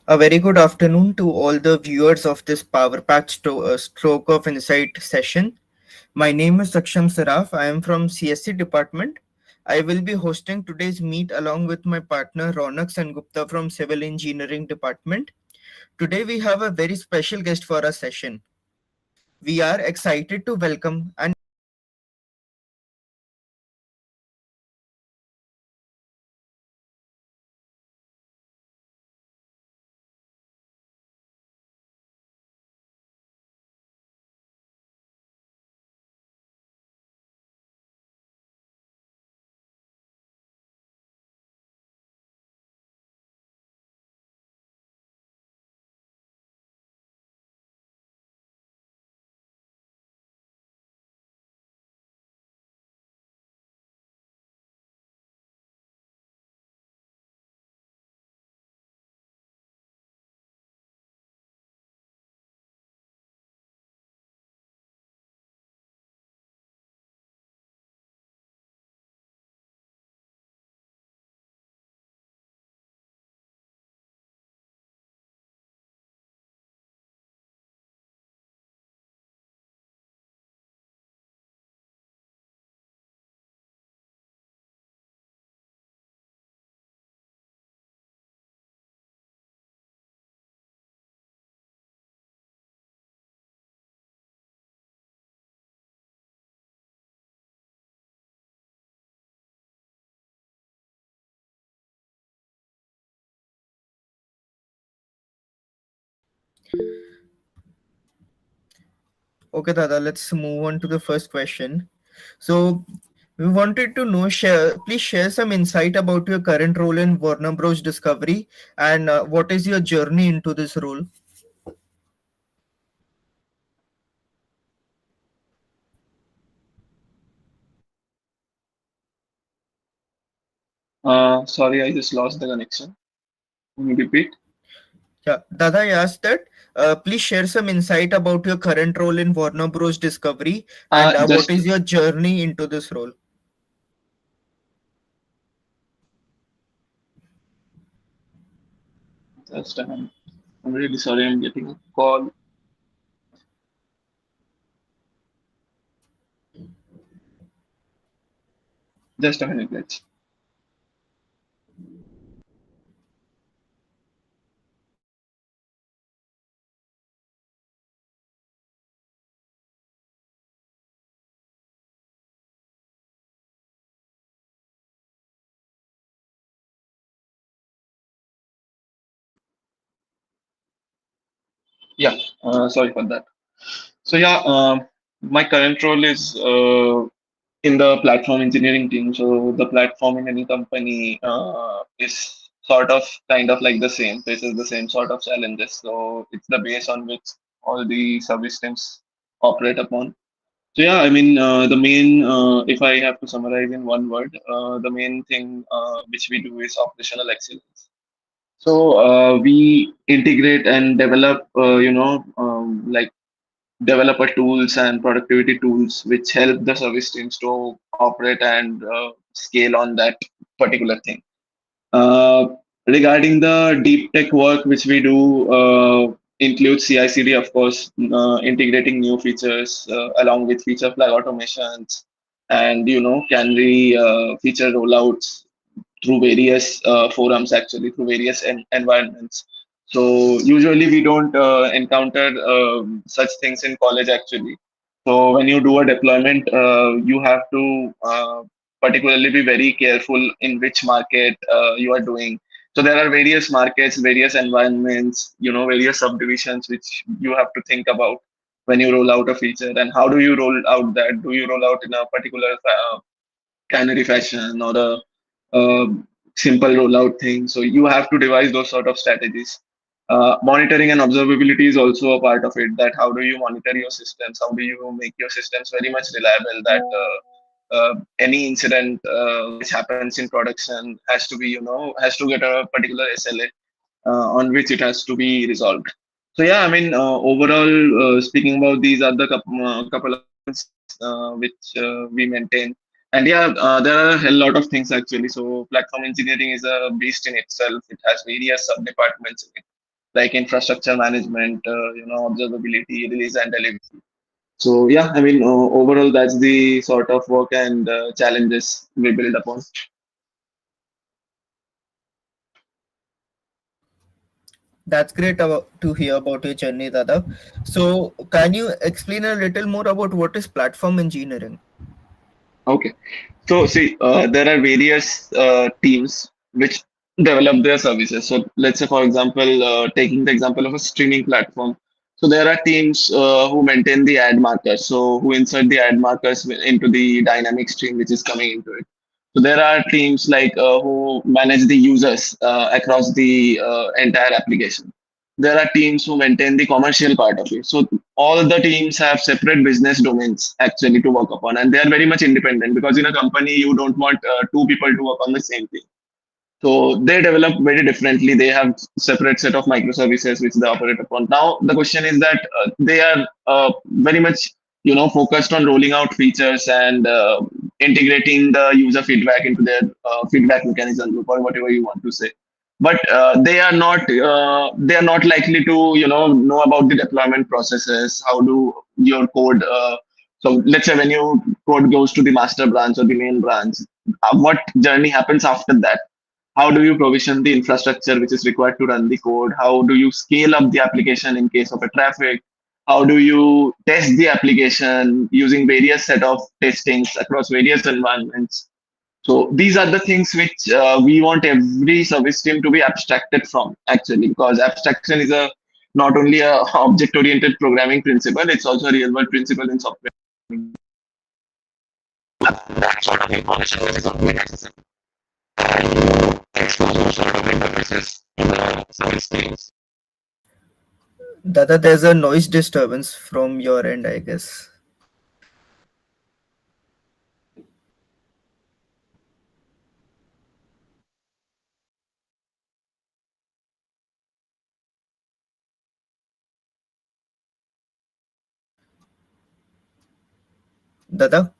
A very good afternoon to all the viewers of this Power Pack Stroke of Insight session. My name is Saksham Saraf. I am from CSC department. I will be hosting today's meet along with my partner Ronak Sengupta from Civil Engineering department. Today we have a very special guest for our session. We are excited to welcome an Okay, Dada, let's move on to the first question. So, we wanted to know, please share some insight about your current role in Warner Bros. Discovery and what is your journey into this role? Sorry, I just lost the connection. Can you repeat? Yeah, Dada, I asked that. Please share some insight about your current role in Warner Bros. Discovery and what Just is your journey into this role? just a minute. I'm really sorry. I'm getting a call. Just a minute, guys. Yeah. Sorry for that. So yeah, my current role is in the platform engineering team. So the platform in any company is sort of kind of like the same, faces the same sort of challenges. So it's the base on which all the service teams operate upon. So yeah, I mean the main, if I have to summarize in one word, the main thing which we do is operational excellence. So we integrate and develop, like developer tools and productivity tools which help the service teams to operate and scale on that particular thing. Uh, Regarding the deep tech work which we do, includes CI/CD, of course, integrating new features along with feature flag automations and canary feature rollouts through various forums, actually through various environments. So usually we don't encounter such things in college, actually. So when you do a deployment, you have to particularly be very careful in which market you are doing. So there are various markets, various environments, various subdivisions which you have to think about when you roll out a feature. And how do you roll out that? Do you roll out in a particular canary fashion or a simple rollout thing? So you have to devise those sort of strategies. Monitoring and observability is also a part of it. That how do you monitor your systems? How do you make your systems very much reliable? That any incident which happens in production has to be, has to get a particular SLA on which it has to be resolved. So yeah, I mean, overall, speaking about these are the couple of things which we maintain. And yeah, there are a hell lot of things, actually. So platform engineering is a beast in itself. It has various sub departments in it, like infrastructure management, observability, release and delivery. So yeah, I mean, overall, that's the sort of work and challenges we build upon. That's great to hear about your journey, Dada. So, can you explain a little more about what is platform engineering? Okay. So see, there are various teams which develop their services. So let's say, for example, taking the example of a streaming platform. So there are teams who maintain the ad markers. So who insert the ad markers into the dynamic stream which is coming into it. So there are teams like who manage the users across the entire application. There are teams who maintain the commercial part of it. So all the teams have separate business domains actually to work upon, and they are very much independent because in a company you don't want two people to work on the same thing. So they develop very differently. They have separate set of microservices which they operate upon. Now the question is that they are very much focused on rolling out features and integrating the user feedback into their feedback mechanism group or whatever you want to say. But they are not likely to know about the deployment processes. How do your code so let's say when your code goes to the master branch or the main branch, what journey happens after that? How do you provision the infrastructure which is required to run the code? How do you scale up the application in case of a traffic? How do you test the application using various set of testings across various environments? So these are the things which we want every service team to be abstracted from, actually, because abstraction is a not only a object-oriented programming principle, it's also a real-world principle in software. That sort of information which is openly accessible. And expose those sort of interfaces in the service teams. Dada, there's a noise disturbance from your end, I guess. Dada?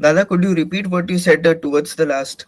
Dada, could you repeat what you said towards the last?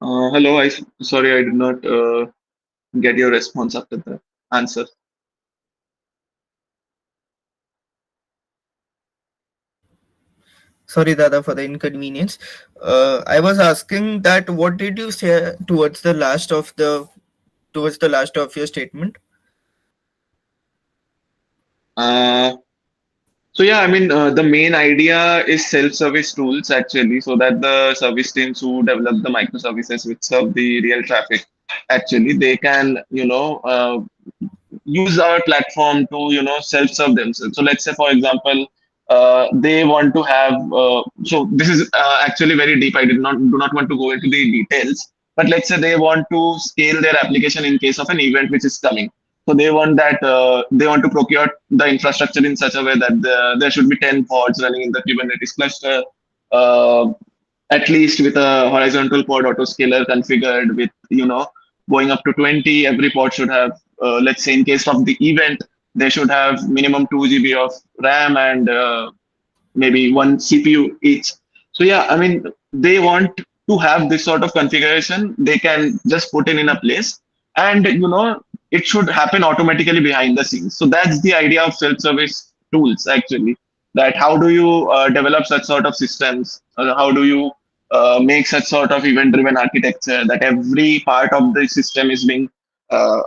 Hello, sorry I did not get your response after the answer. Sorry, Dada, for the inconvenience. I was asking that what did you say towards the last of your statement? Uh, So yeah, I mean, the main idea is self-service tools actually, so that the service teams who develop the microservices which serve the real traffic, actually, they can, use our platform to, self-serve themselves. So let's say, for example, they want to have. So this is actually very deep. I did not do not want to go into the details, but let's say they want to scale their application in case of an event which is coming. So they want that they want to procure the infrastructure in such a way that there should be 10 pods running in the Kubernetes cluster, uh, at least with a horizontal pod autoscaler configured with going up to 20. Every pod should have, let's say, in case of the event, they should have minimum 2 GB of RAM and maybe one CPU each. So yeah, I mean, they want to have this sort of configuration. They can just put in a place, and it should happen automatically behind the scenes. So that's the idea of self-service tools actually. That how do you develop such sort of systems? How do you make such sort of event-driven architecture that every part of the system is being uh,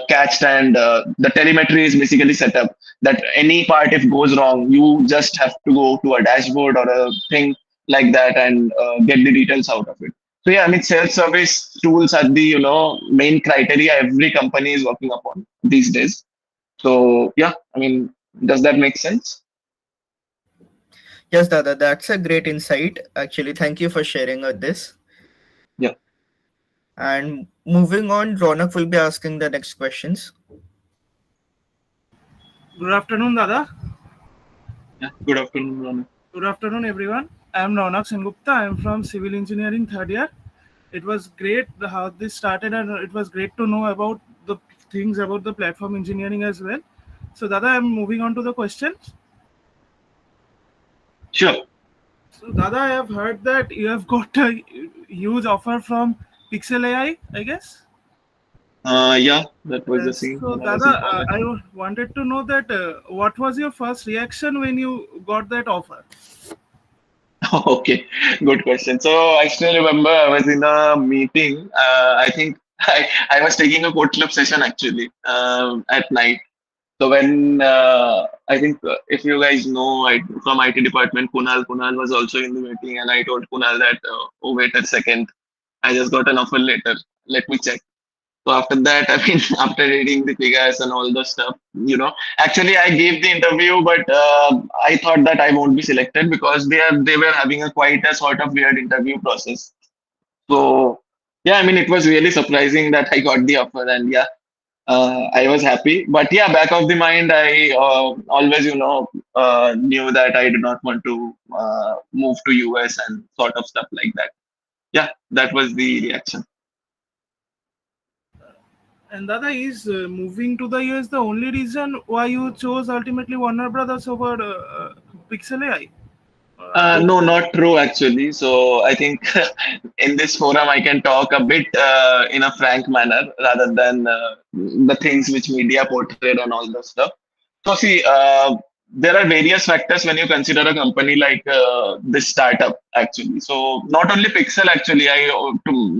catched, and the telemetry is basically set up that any part if goes wrong, you just have to go to a dashboard or a thing like that and get the details out of it. So yeah, I mean, self-service tools are the main criteria every company is working upon these days. So yeah, I mean, does that make sense? Yes, Dada, that's a great insight. Actually, thank you for sharing this. Yeah. And moving on, Ronak will be asking the next questions. Good afternoon, Dada. Yeah, good afternoon, Ronak. Good afternoon, everyone. I am Raunak Sengupta. I am from Civil Engineering third year. It was great how this started, and it was great to know about the things about the platform engineering as well. So, Dada, I am moving on to the questions. Sure. So, Dada, I have heard that you have got a huge offer from Pixel AI, I guess. Yeah, that was the same So, when I was Dada, in college. wanted to know that what was your first reaction when you got that offer? Okay, good question. So I still remember I was in a meeting. I think I was taking a code club session actually at night. So when I think if you guys know from IT department, Kunal was also in the meeting, and I told Kunal that oh wait a second, I just got an offer later. Let me check. So after that, I mean, after reading the figures and all the stuff, actually I gave the interview, but I thought that I won't be selected because they were having a quite a sort of weird interview process. So yeah, I mean, it was really surprising that I got the offer, and yeah, I was happy. But yeah, back of the mind, I always, knew that I did not want to move to US and sort of stuff like that. Yeah, that was the reaction. And Dada, is moving to the US the only reason why you chose ultimately Warner Brothers over Pixel AI? I hope. No, not true actually. So I think in this forum I can talk a bit in a frank manner rather than the things which media portrayed and all that stuff. So see, there are various factors when you consider a company like this startup actually. So not only Pixel actually.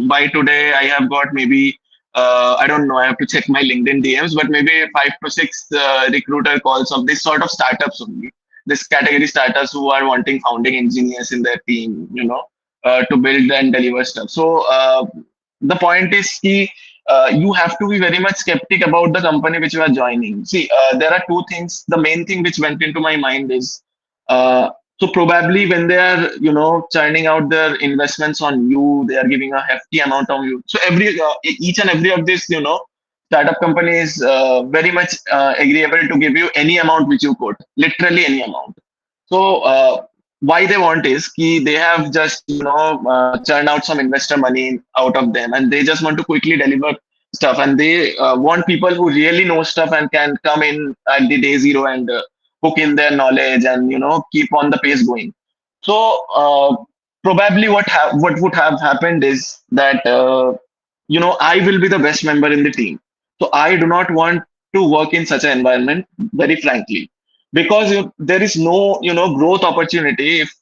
By today I have got maybe I don't know. I have to check my LinkedIn DMs, but maybe 5 to 6 recruiter calls of this sort of startups only, this category startups who are wanting founding engineers in their team, to build and deliver stuff. So the point is key. You have to be very much skeptic about the company which you are joining. See, there are two things. The main thing which went into my mind is uh, so probably when they are, churning out their investments on you, they are giving a hefty amount on you. So each and every of this, startup company is very much agreeable to give you any amount which you quote, literally any amount. So why they want is ki they have just churned out some investor money out of them, and they just want to quickly deliver stuff, and they want people who really know stuff and can come in at the day zero and hook in their knowledge and keep on the pace going. So probably what would have happened is that I will be the best member in the team. So I do not want to work in such an environment, very frankly, because there is no growth opportunity if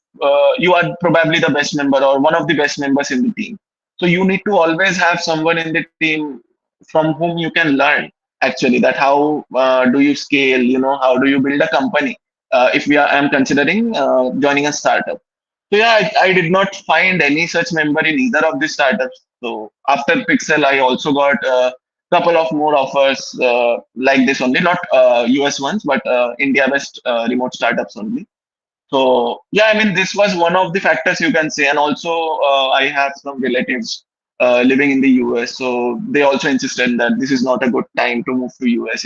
you are probably the best member or one of the best members in the team. So you need to always have someone in the team from whom you can learn actually, that how do you scale, how do you build a company, if I'm considering joining a startup. So yeah, I did not find any such member in either of the startups. So after Pixel, I also got a couple of more offers like this only, not US ones, but India-based remote startups only. So yeah, I mean, this was one of the factors you can say, and also I have some relatives living in the US, so they also insisted that this is not a good time to move to US.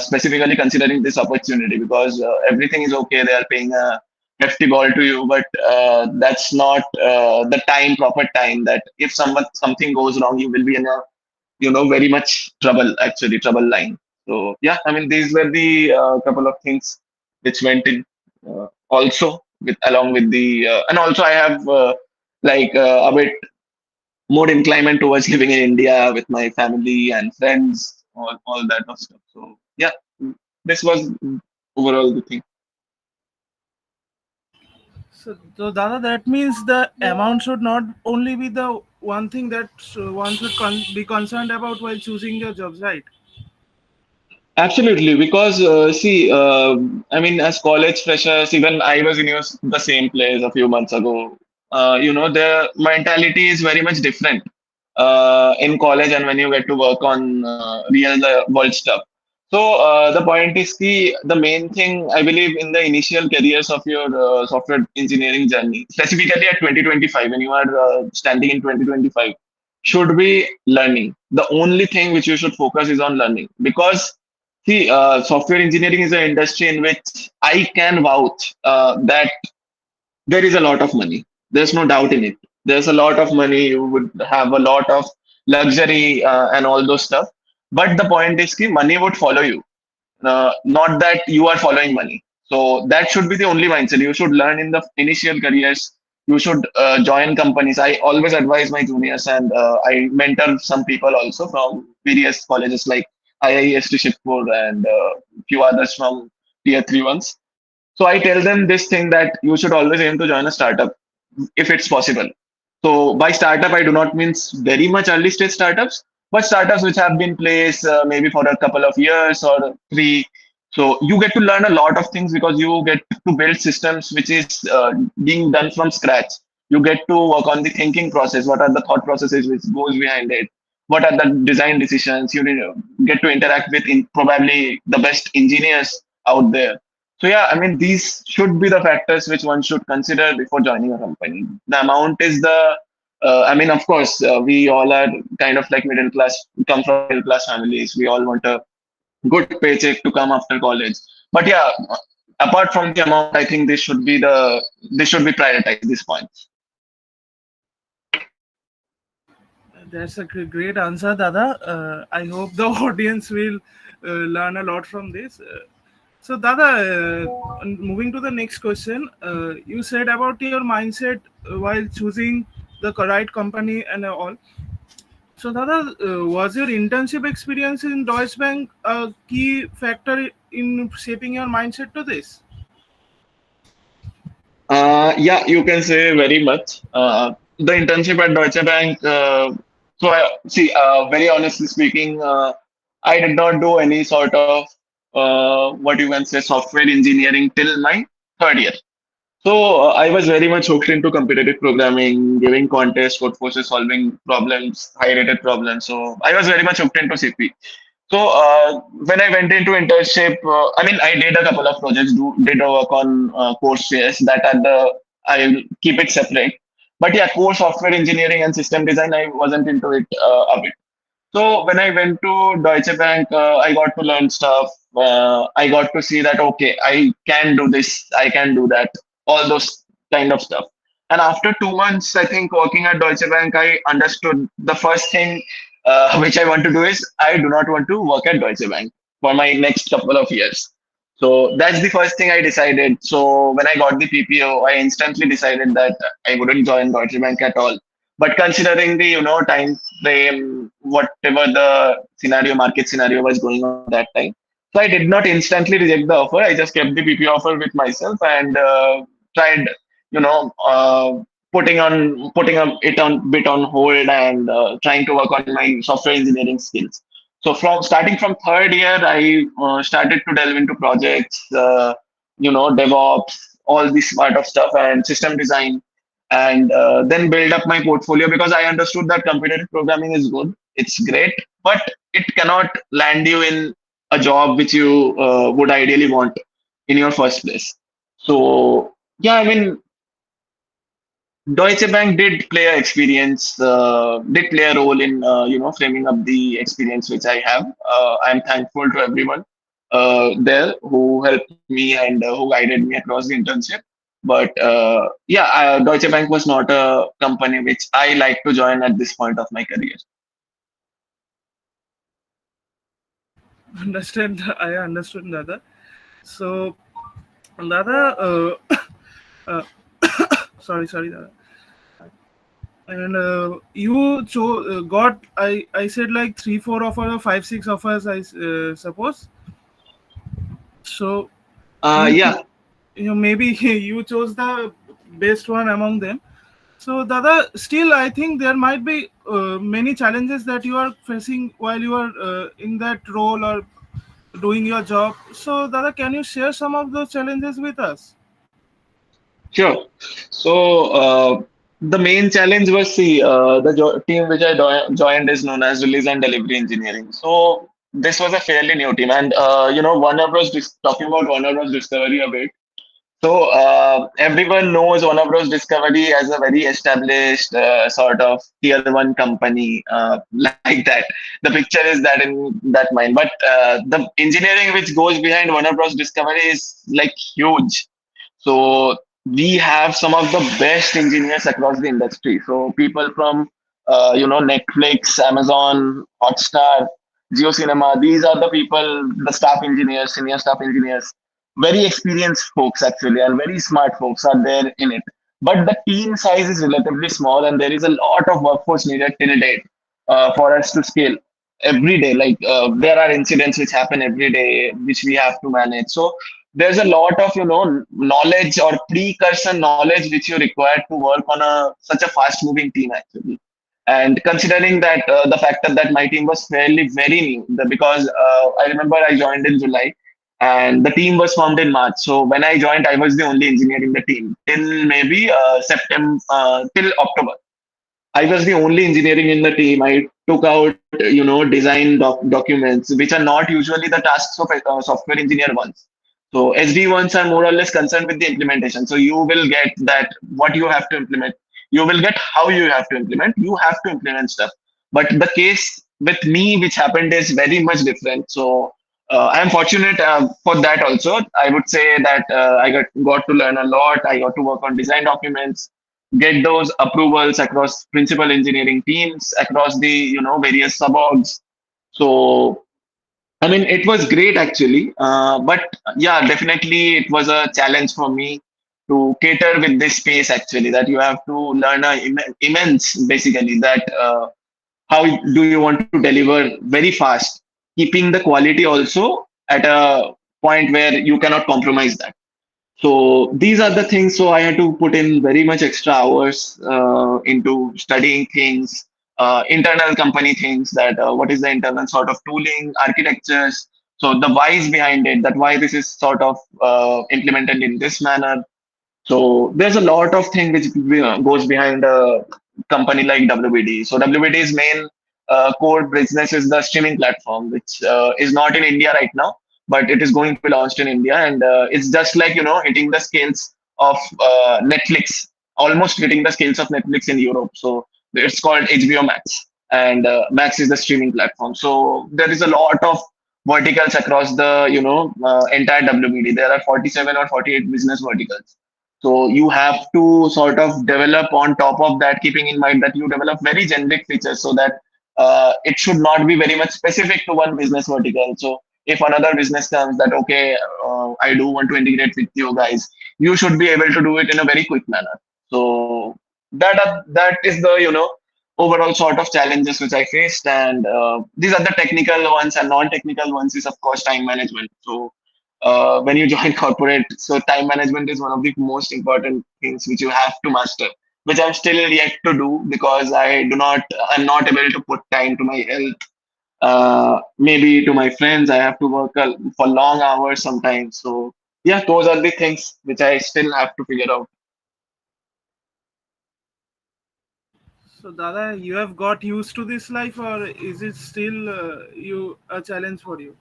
Specifically considering this opportunity because everything is okay. They are paying a hefty ball to you, but that's not the proper time. That if something goes wrong, you will be in a very much trouble line. So yeah, I mean, these were the couple of things which went in also with along with the and also I have a bit more inclination towards living in India with my family and friends, all that of stuff. So yeah, this was overall the thing. So, Dada, that means the amount should not only be the one thing that one should be concerned about while choosing your jobs, right? Absolutely, because see, I mean, as college freshers, even I was in the same place a few months ago. The mentality is very much different in college and when you get to work on real world stuff. So the point is, the main thing I believe in the initial careers of your software engineering journey, specifically at 2025, when you are standing in 2025, should be learning. The only thing which you should focus is on learning because see, software engineering is an industry in which I can vouch that there is a lot of money. There's no doubt in it. There's a lot of money. You would have a lot of luxury and all those stuff. But the point is, money would follow you, not that you are following money. So that should be the only mindset. You should learn in the initial careers. You should join companies. I always advise my juniors, and I mentor some people also from various colleges like IIS to Shipur and few others from tier three ones. So I tell them this thing that you should always aim to join a startup if it's possible. So by startup, I do not mean very much early stage startups, but startups which have been placed maybe for a couple of years or three. So you get to learn a lot of things because you get to build systems which is being done from scratch. You get to work on the thinking process. What are the thought processes which goes behind it? What are the design decisions? You get to interact with probably the best engineers out there. So yeah, I mean, these should be the factors which one should consider before joining a company. The amount is the I mean, of course, we all are kind of like middle class, come from middle class families. We all want a good paycheck to come after college. But yeah, apart from the amount, I think this should be prioritized. These points. That's a great answer, Dada. I hope the audience will learn a lot from this. So, Dada, moving to the next question, you said about your mindset while choosing the right company and all. So, Dada, was your internship experience in Deutsche Bank a key factor in shaping your mindset to this? Yeah, you can say very much. The internship at Deutsche Bank. Very honestly speaking, I did not do any sort of what you can say software engineering till my third year. So I was very much hooked into competitive programming, giving contests, code forces, solving problems, high-rated problems. So I was very much hooked into CP. So when I went into internship, I mean, I did a couple of projects, did a work on course fairs that are I keep it separate. But yeah, core software engineering and system design, I wasn't into it a bit. So when I went to Deutsche Bank, I got to learn stuff. I got to see that okay, I can do this, I can do that, all those kind of stuff. And after 2 months, I think working at Deutsche Bank, I understood the first thing which I want to do is I do not want to work at Deutsche Bank for my next couple of years. So that's the first thing I decided. So when I got the PPO, I instantly decided that I wouldn't join Deutsche Bank at all. But considering the time frame, whatever the market scenario was going on at that time, so I did not instantly reject the offer. I just kept the PPO offer with myself and tried, you know, putting it on bit on hold and trying to work on my software engineering skills. So from starting from third year, I started to delve into projects, DevOps, all this sort of stuff, and system design, and then build up my portfolio because I understood that competitive programming is good, it's great, but it cannot land you in a job which you would ideally want in your first place. So yeah, I mean, Deutsche Bank did play a role in framing up the experience which I have. I'm thankful to everyone there who helped me and who guided me across the internship. But Deutsche Bank was not a company which I like to join at this point of my career. Understand? I understood, Dada. So, Dada, uh, sorry, Dada. And you got I said like 3 4 offers or 5 6 offers, I suppose. So you Yeah, maybe you chose the best one among them. So Dada, still I think there might be many challenges that you are facing while you are in that role or doing your job. So Dada, can you share some of those challenges with us? sure. So the main challenge was team which I joined is known as release and delivery engineering. So this was a fairly new team, and Warner Bros. Talking about Warner Bros. Discovery a bit. So everyone knows Warner Bros. Discovery as a very established sort of tier one company like that. The picture is that in that mind, but the engineering which goes behind Warner Bros. Discovery is like huge. So we have some of the best engineers across the industry. So people from Netflix, Amazon, Hotstar, Geo Cinema. These are the people, the staff engineers, senior staff engineers, very experienced folks actually, and very smart folks are there in it. But the team size is relatively small, and there is a lot of workforce needed till date for us to scale every day. Like there are incidents which happen every day, which we have to manage. So there's a lot of knowledge or precursor knowledge which you require to work on a such a fast moving team actually. And considering that the factor that my team was fairly very new, because I remember I joined in July and the team was formed in March. So when I joined, I was the only engineer in the team till maybe September, till October. I was the only engineering in the team. I took out, design documents, which are not usually the tasks of software engineer ones. So SD ones are more or less concerned with the implementation. So you will get that what you have to implement. You will get how you have to implement. You have to implement stuff. But the case with me, which happened, is very much different. So I am fortunate for that also. I would say that got to learn a lot. I got to work on design documents, get those approvals across principal engineering teams, across the various suborgs. So I mean, it was great actually, but yeah, definitely it was a challenge for me to cater with this space actually. That you have to learn a immense basically that how do you want to deliver very fast, keeping the quality also at a point where you cannot compromise that. So these are the things. So I had to put in very much extra hours into studying things, internal company things, that what is the internal sort of tooling, architectures. So the whys behind it, that why this is sort of implemented in this manner. So there's a lot of thing which goes behind a company like WBD. So WBD's main core business is the streaming platform, which is not in India right now, but it is going to be launched in India, and it's just like hitting the scales of Netflix, almost hitting the scales of Netflix in Europe. So it's called HBO Max, and Max is the streaming platform. So there is a lot of verticals across the entire WBD. There are 47 or 48 business verticals, so you have to sort of develop on top of that, keeping in mind that you develop very generic features so that it should not be very much specific to one business vertical. So if another business comes that, okay, I do want to integrate with you guys, you should be able to do it in a very quick manner. So that is the overall sort of challenges which I faced, and these are the technical ones, and non-technical ones is of course time management. So when you join corporate. So time management is one of the most important things which you have to master, which I'm still yet to do because I'm not able to put time to my health. Maybe to my friends, I have to work for long hours sometimes. So yeah, those are the things which I still have to figure out. So, Dada, you have got used to this life, or is it still you a challenge for you?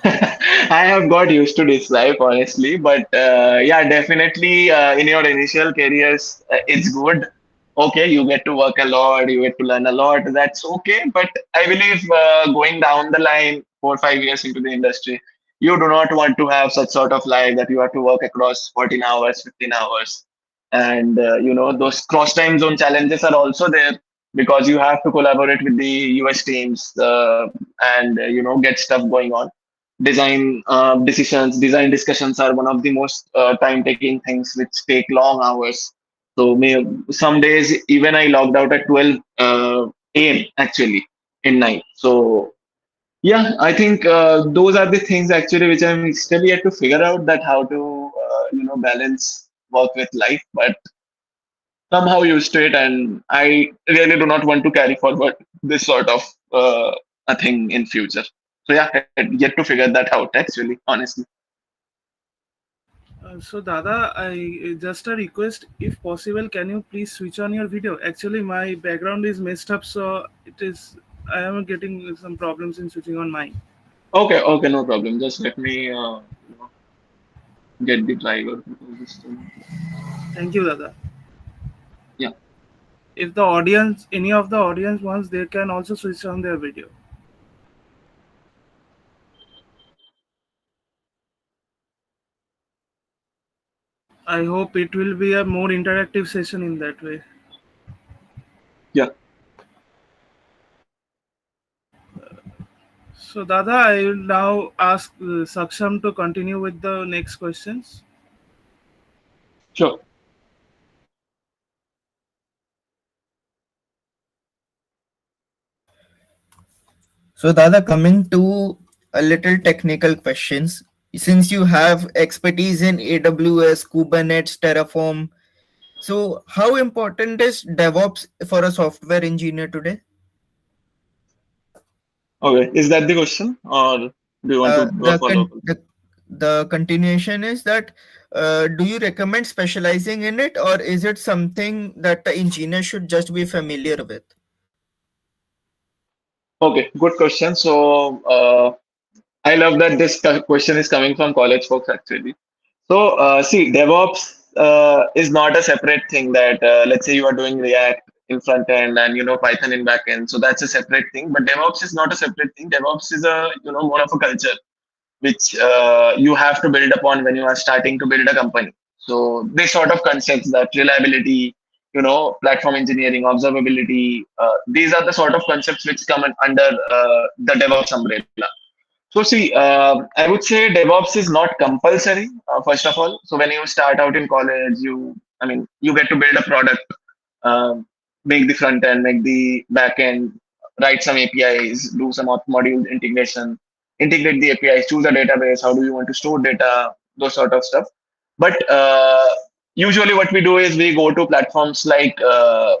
I have got used to this life, honestly. But yeah, definitely in your initial careers, it's good. Okay, you get to work a lot, you get to learn a lot. That's okay. But I believe going down the line, 4 or 5 years into the industry, you do not want to have such sort of life that you have to work across 14 hours, 15 hours. And those cross time zone challenges are also there because you have to collaborate with the US teams and get stuff going on. Design discussions are one of the most time taking things which take long hours. So some days even I logged out at 12 a.m. actually in night. So yeah, I think those are the things actually which I'm still yet to figure out, that how to balance work with life, but somehow used to it, and I really do not want to carry forward this sort of a thing in future. So yeah, yet to figure that out actually, honestly. So, Dada, I just a request, if possible, can you please switch on your video? Actually, my background is messed up, so it is. I am getting some problems in switching on mine. Okay, okay, no problem. Just let me get the driver for this thing. Thank you, Dada. Yeah, If the audience, any of the audience wants, they can also switch on their video. I hope it will be a more interactive session in that way. yeah, So, Dada, I will now ask Saksham to continue with the next questions. sure. So, Dada, coming to a little technical questions. Since you have expertise in AWS, Kubernetes, Terraform, so how important is DevOps for a software engineer today? Okay, is that the question, or do you want to Uh, do a the, follow-up? con- the the continuation is that do you recommend specializing in it, or is it something that the engineer should just be familiar with? Okay, good question. So I love that this question is coming from college folks actually. So see, DevOps. is not a separate thing that let's say you are doing React in front end and Python in back end. So that's a separate thing. But DevOps is not a separate thing. DevOps is a more of a culture which you have to build upon when you are starting to build a company. So these sort of concepts, that reliability, platform engineering, observability, these are the sort of concepts which come under the DevOps umbrella. So see, I would say DevOps is not compulsory. First of all, so when you start out in college, you get to build a product, um, make the front end, make the back end, write some APIs, do some module integration, integrate the APIs, choose a database, how do you want to store data, those sort of stuff. But usually, what we do is we go to platforms like I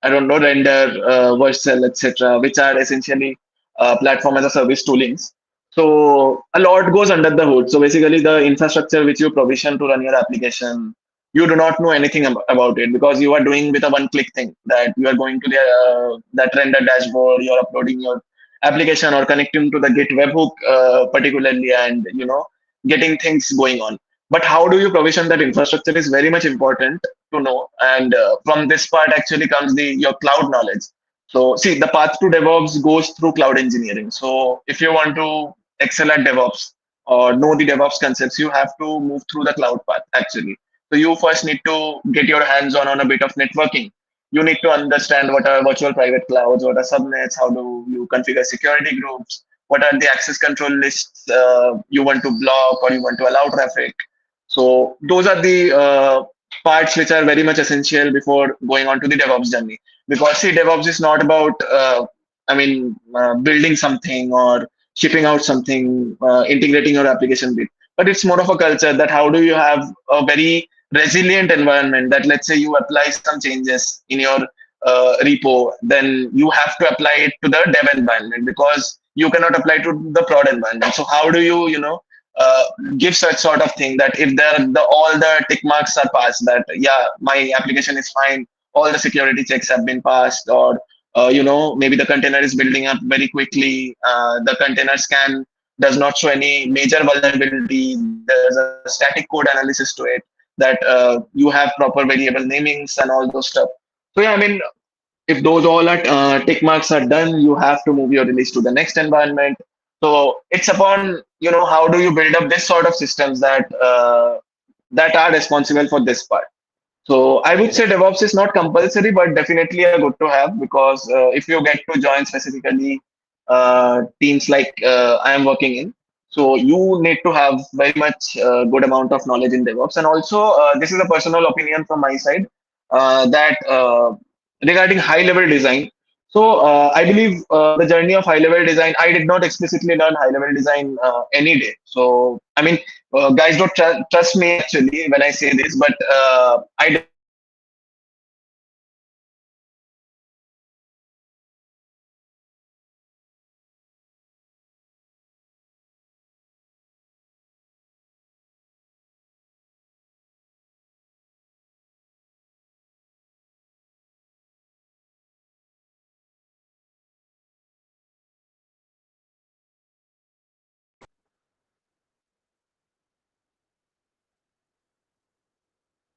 don't know, Render, Vercel, etc., which are essentially platform as a service toolings. So a lot goes under the hood. So basically, the infrastructure which you provision to run your application, you do not know anything about it because you are doing with a one-click thing, that you are going to the that Render dashboard, you are uploading your application or connecting to the Git webhook particularly, and getting things going on. But how do you provision that infrastructure is very much important to know. And from this part actually comes the your cloud knowledge. So see, the path to DevOps goes through cloud engineering. So if you want to excel at DevOps or know the DevOps concepts, you have to move through the cloud path actually. So you first need to get your hands on a bit of networking. You need to understand what are virtual private clouds, what are subnets, how do you configure security groups, what are the access control lists you want to block or you want to allow traffic. So those are the parts which are very much essential before going on to the DevOps journey. Because see, DevOps is not about building something or shipping out something, integrating your application bit, but it's more of a culture, that how do you have a very resilient environment, that let's say you apply some changes in your repo, then you have to apply it to the dev environment because you cannot apply to the prod environment. So how do you uh, give such sort of thing, that if all the tick marks are passed, that yeah, my application is fine, all the security checks have been passed, or maybe the container is building up very quickly, the container scan does not show any major vulnerability, there's a static code analysis to it, that you have proper variable namings and all those stuff. So yeah, if those all are tick marks are done, you have to move your release to the next environment. So it's upon how do you build up this sort of systems that are responsible for this part. So I would say DevOps is not compulsory, but definitely a good to have, because if you get to join specifically teams like I am working in, so you need to have very much good amount of knowledge in DevOps. And also, this is a personal opinion from my side, that regarding high level design. So I believe the journey of high level design, I did not explicitly learn high level design any day. So guys don't trust me actually when I say this, but I definitely learned high level design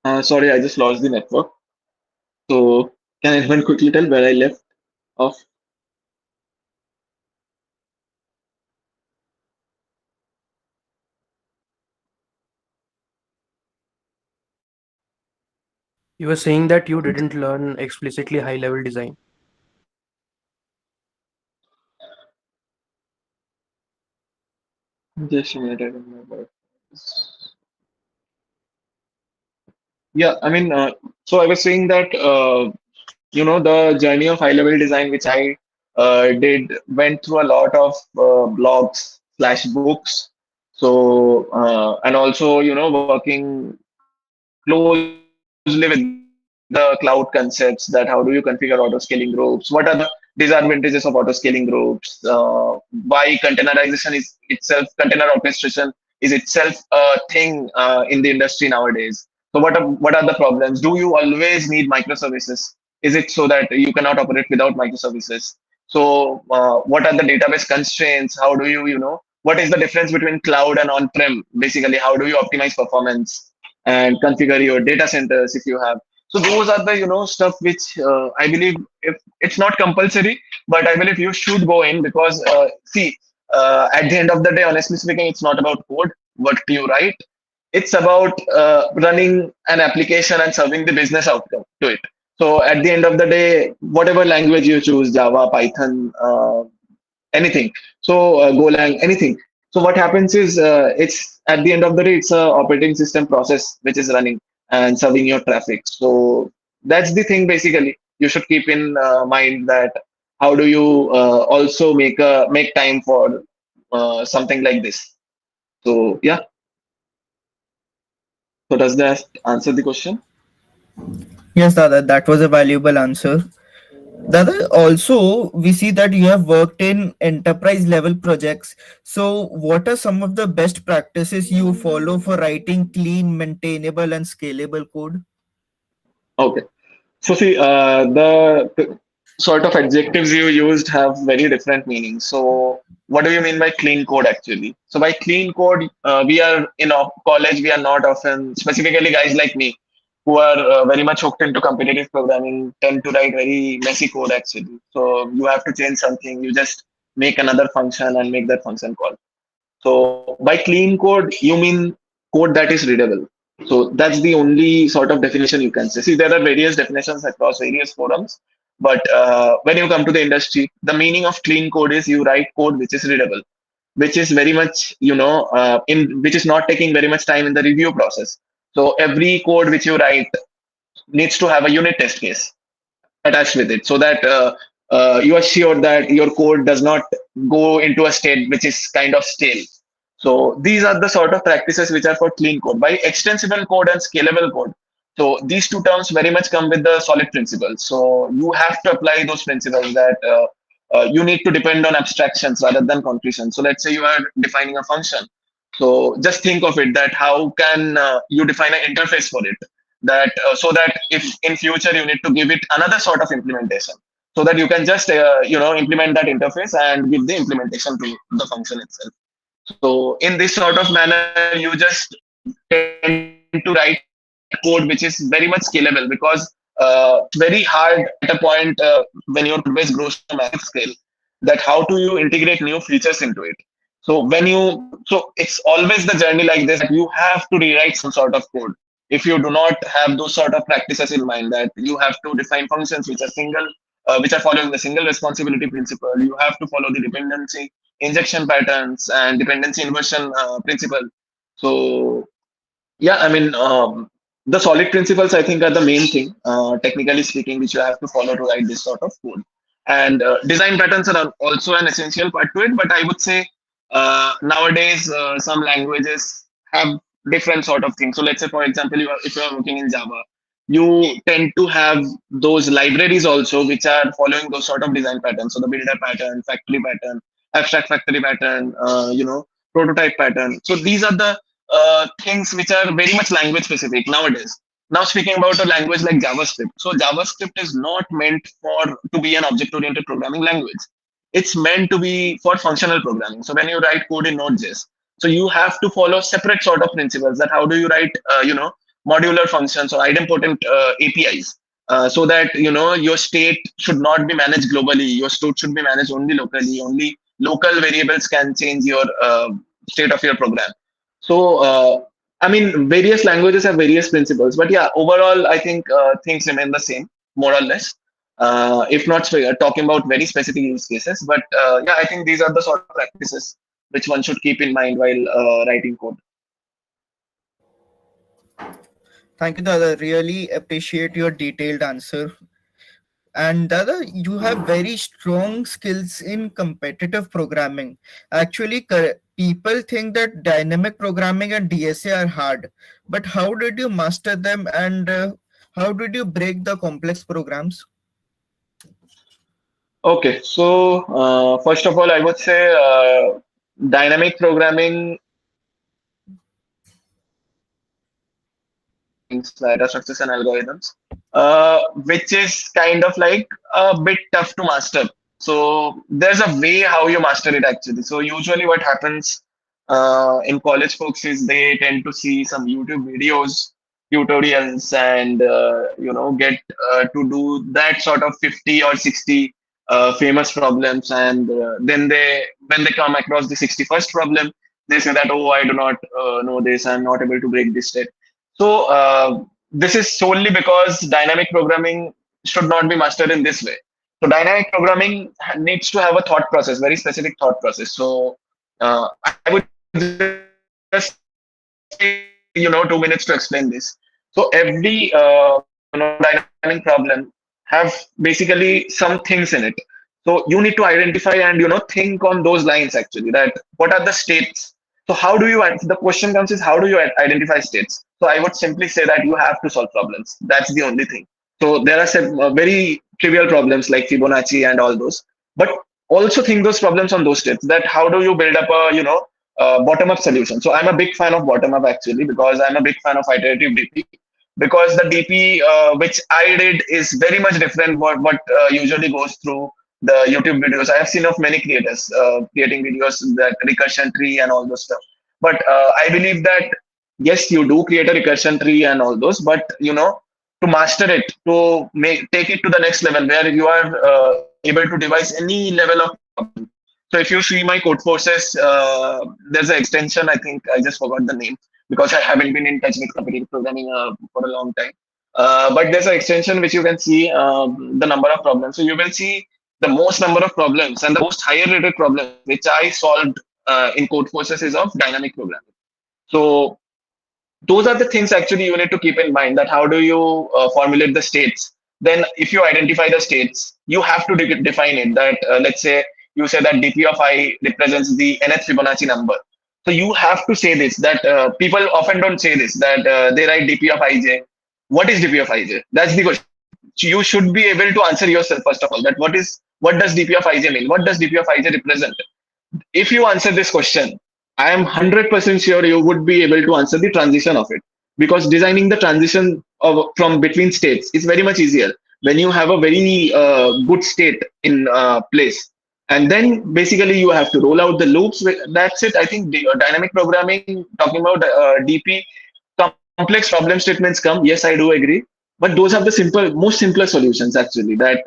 from sorry, I just lost the network. So can anyone quickly tell where I left off? You were saying that you didn't learn explicitly high level design. Just a minute, I don't know about this. Yeah, so I was saying that the journey of high level design, which I did, went through a lot of blogs slash books. So and also working closely with the cloud concepts, that how do you configure auto scaling groups, what are the disadvantages of auto scaling groups, why container orchestration is itself a thing in the industry nowadays. So what are the problems? Do you always need microservices? Is it so that you cannot operate without microservices? So what are the database constraints? How do you what is the difference between cloud and on-prem? Basically, how do you optimize performance? and configure your data centers if you have. So those are the stuff which I believe, if it's not compulsory, but I believe you should go in, because see, at the end of the day, honestly speaking, it's not about code what you write. It's about running an application and serving the business outcome to it. So at the end of the day, whatever language you choose, Java, Python, anything, so Golang, anything. So what happens is, it's at the end of the day, it's a operating system process which is running and serving your traffic. So that's the thing. Basically, you should keep in mind that how do you also make time for something like this. So yeah. So does that answer the question? Yes, Dada, that was a valuable answer. Dada, also we see that you have worked in enterprise level projects. So, what are some of the best practices you follow for writing clean, maintainable, and scalable code? Okay. So see, the sort of adjectives you used have very different meanings. So what do you mean by clean code actually? So by clean code, we are in a college, we are not often, specifically guys like me, who are very much hooked into competitive programming, tend to write very messy code actually. So you have to change something, you just make another function and make that function call. So by clean code, you mean code that is readable. So that's the only sort of definition you can say. See, there are various definitions across various forums, but when you come to the industry, the meaning of clean code is you write code which is readable, which is very much, in which is not taking very much time in the review process. So every code which you write needs to have a unit test case attached with it, so that you are sure that your code does not go into a state which is kind of stale. So these are the sort of practices which are for clean code. By extensible code and scalable code, so these two terms very much come with the solid principles. So you have to apply those principles, that you need to depend on abstractions rather than concretion. So let's say you are defining a function. So just think of it, that how can you define an interface for it, that so that if in future you need to give it another sort of implementation, so that you can just implement that interface and give the implementation to the function itself. So in this sort of manner, you just tend to write code which is very much scalable, because it's very hard at a point when your code base grows to a massive scale, that how do you integrate new features into it. So it's always the journey like this, that you have to rewrite some sort of code. If you do not have those sort of practices in mind, that you have to define functions which are which are following the single responsibility principle, you have to follow the dependency injection patterns and dependency inversion principle. So yeah, I mean, the solid principles I think are the main thing, technically speaking, which you have to follow to write this sort of code. And design patterns are also an essential part to it. But I would say nowadays some languages have different sort of things. So let's say, for example, if you are working in Java, you tend to have those libraries also which are following those sort of design patterns. So the builder pattern, factory pattern, abstract factory pattern, prototype pattern. So these are the things which are very much language specific nowadays. Now speaking about a language like JavaScript. So JavaScript is not meant for to be an object-oriented programming language. It's meant to be for functional programming. So when you write code in Node.js, so you have to follow separate sort of principles, that how do you write, modular functions or idempotent APIs, so that your state should not be managed globally. Your state should be managed only locally. Only local variables can change your state of your program. So, I mean, various languages have various principles, but yeah, overall, I think things remain the same, more or less. If not talking about very specific use cases, but yeah, I think these are the sort of practices which one should keep in mind while writing code. Thank you, Dada. Really appreciate your detailed answer. And Dada, you have very strong skills in competitive programming. Actually, people think that dynamic programming and DSA are hard, but how did you master them, and how did you break the complex programs? Okay, so first of all, I would say dynamic programming things like data structures and algorithms, which is kind of like a bit tough to master. So there's a way how you master it actually. So usually what happens in college folks is they tend to see some YouTube videos tutorials and get to do that sort of 50 or 60 famous problems, and then they when they come across the 61st problem, they say that, oh, I do not know this, I'm not able to break this state. So this is solely because dynamic programming should not be mastered in this way. So dynamic programming needs to have a thought process, very specific thought process. So I would just take 2 minutes to explain this. So every dynamic problem have basically some things in it. So you need to identify and think on those lines actually, that what are the states. So how do you, the question comes is, how do you identify states? So I would simply say that you have to solve problems. That's the only thing. So there are some very trivial problems like Fibonacci and all those, but also think those problems on those states. That how do you build up a bottom up solution. So I'm a big fan of bottom up actually, because I'm a big fan of iterative DP, because the DP which I did is very much different what usually goes through the YouTube videos. I have seen of many creators creating videos, that recursion tree and all those stuff. But I believe that yes, you do create a recursion tree and all those, but to master it, to take it to the next level where you are able to devise any level of problem. So if you see my code forces, there's an extension. I think I just forgot the name because I haven't been in touch with competitive programming for a long time. But there's an extension which you can see the number of problems. So you will see the most number of problems and the most higher rated problems which I solved in code forces is of dynamic programming. So those are the things actually you need to keep in mind, that how do you formulate the states. Then if you identify the states, you have to define it, that let's say you say that dp of I represents the nth Fibonacci number. So you have to say this, that people often don't say this, that they write dp of ij. What is dp of ij? That's the question. So you should be able to answer yourself first of all, that what does dp of ij mean, what does dp of ij represent. If you answer this question, I am 100% sure you would be able to answer the transition of it, because designing the transition from between states is very much easier when you have a very good state in place. And then basically you have to roll out the loops. That's it. I think the, dynamic programming, talking about DP, complex problem statements come. Yes, I do agree. But those are the most simpler solutions actually. That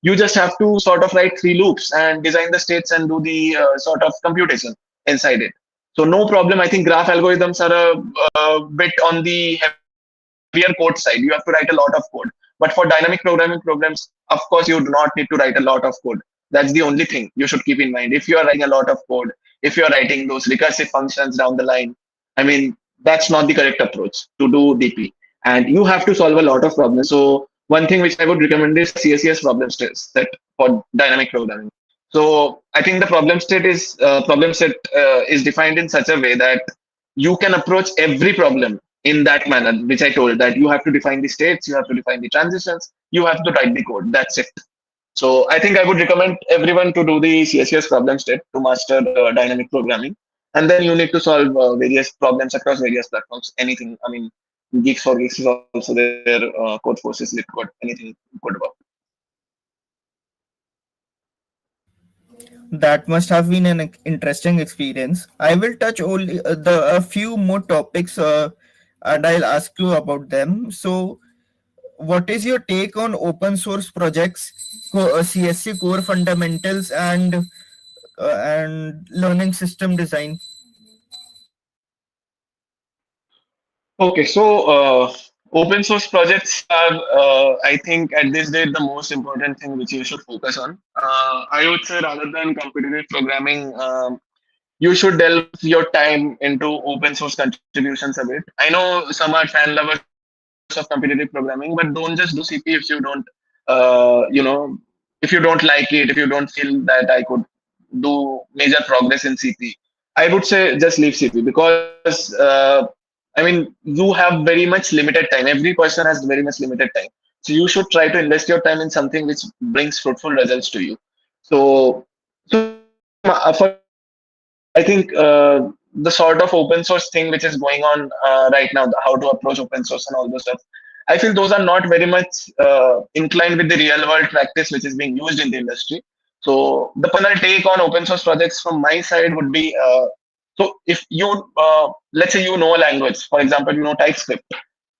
you just have to sort of write three loops and design the states and do the sort of computation inside it. So no problem. I think graph algorithms are a bit on the heavier code side. You have to write a lot of code. But for dynamic programming programs, of course, you do not need to write a lot of code. That's the only thing you should keep in mind. If you are writing a lot of code, if you are writing those recursive functions down the line, I mean, that's not the correct approach to do DP. And you have to solve a lot of problems. So one thing which I would recommend is CSES problem set for dynamic programming. So I think the problem set is defined in such a way that you can approach every problem in that manner, which I told, that you have to define the states, you have to define the transitions, you have to write the code. That's it. So I think I would recommend everyone to do the CSS problem set to master dynamic programming, and then you need to solve various problems across various platforms. Anything, I mean, Geeks for Geeks is also there. Code Forces, LitCode, anything good about. That must have been an interesting experience. I will touch only the a few more topics, and I'll ask you about them. So, what is your take on open source projects, CSC core fundamentals, and learning system design? Okay, so open source projects are, I think, at this date, the most important thing which you should focus on. I would say rather than competitive programming, you should delve your time into open source contributions a bit. I know some are fan lovers of competitive programming, but don't just do CP if you don't, if you don't like it, if you don't feel that I could do major progress in CP. I would say just leave CP, because I mean, you have very much limited time. Every person has very much limited time. So you should try to invest your time in something which brings fruitful results to you. So, for me, I think the sort of open source thing which is going on right now, how to approach open source and all those stuff, I feel those are not very much inclined with the real world practice which is being used in the industry. So the personal take on open source projects from my side would be, so if you, let's say you know a language, for example, you know TypeScript.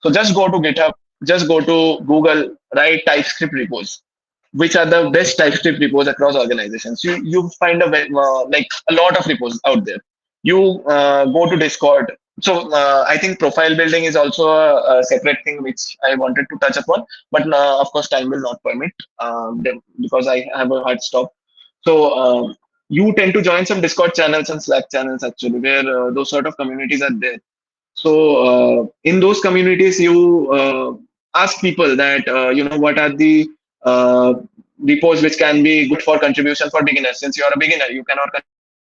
So just go to GitHub, just go to Google, write TypeScript repos, which are the best TypeScript repos across organizations. You find like a lot of repos out there. You go to Discord. So I think profile building is also a separate thing which I wanted to touch upon, but of course time will not permit because I have a hard stop. So you tend to join some Discord channels and Slack channels actually, where those sort of communities are there. So in those communities, you ask people that what are the uh, repos which can be good for contribution for beginners. Since you are a beginner, you cannot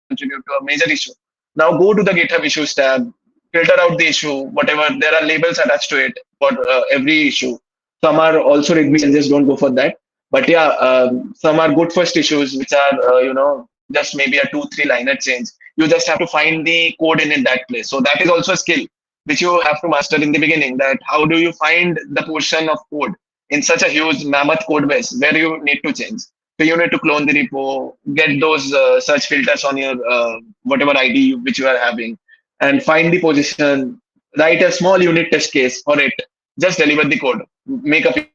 contribute to a major issue. Now go to the GitHub issues tab, filter out the issue, whatever. There are labels attached to it for every issue. Some are also readme changes. Don't go for that. But yeah, some are good first issues, which are just maybe a 2-3 liner change. You just have to find the code in that place. So that is also a skill which you have to master in the beginning, that how do you find the portion of code in such a huge mammoth code base where you need to change. So you need to clone the repo, get those search filters on your whatever ID which you are having, and find the position, write a small unit test case for it, just deliver the code, make a feature.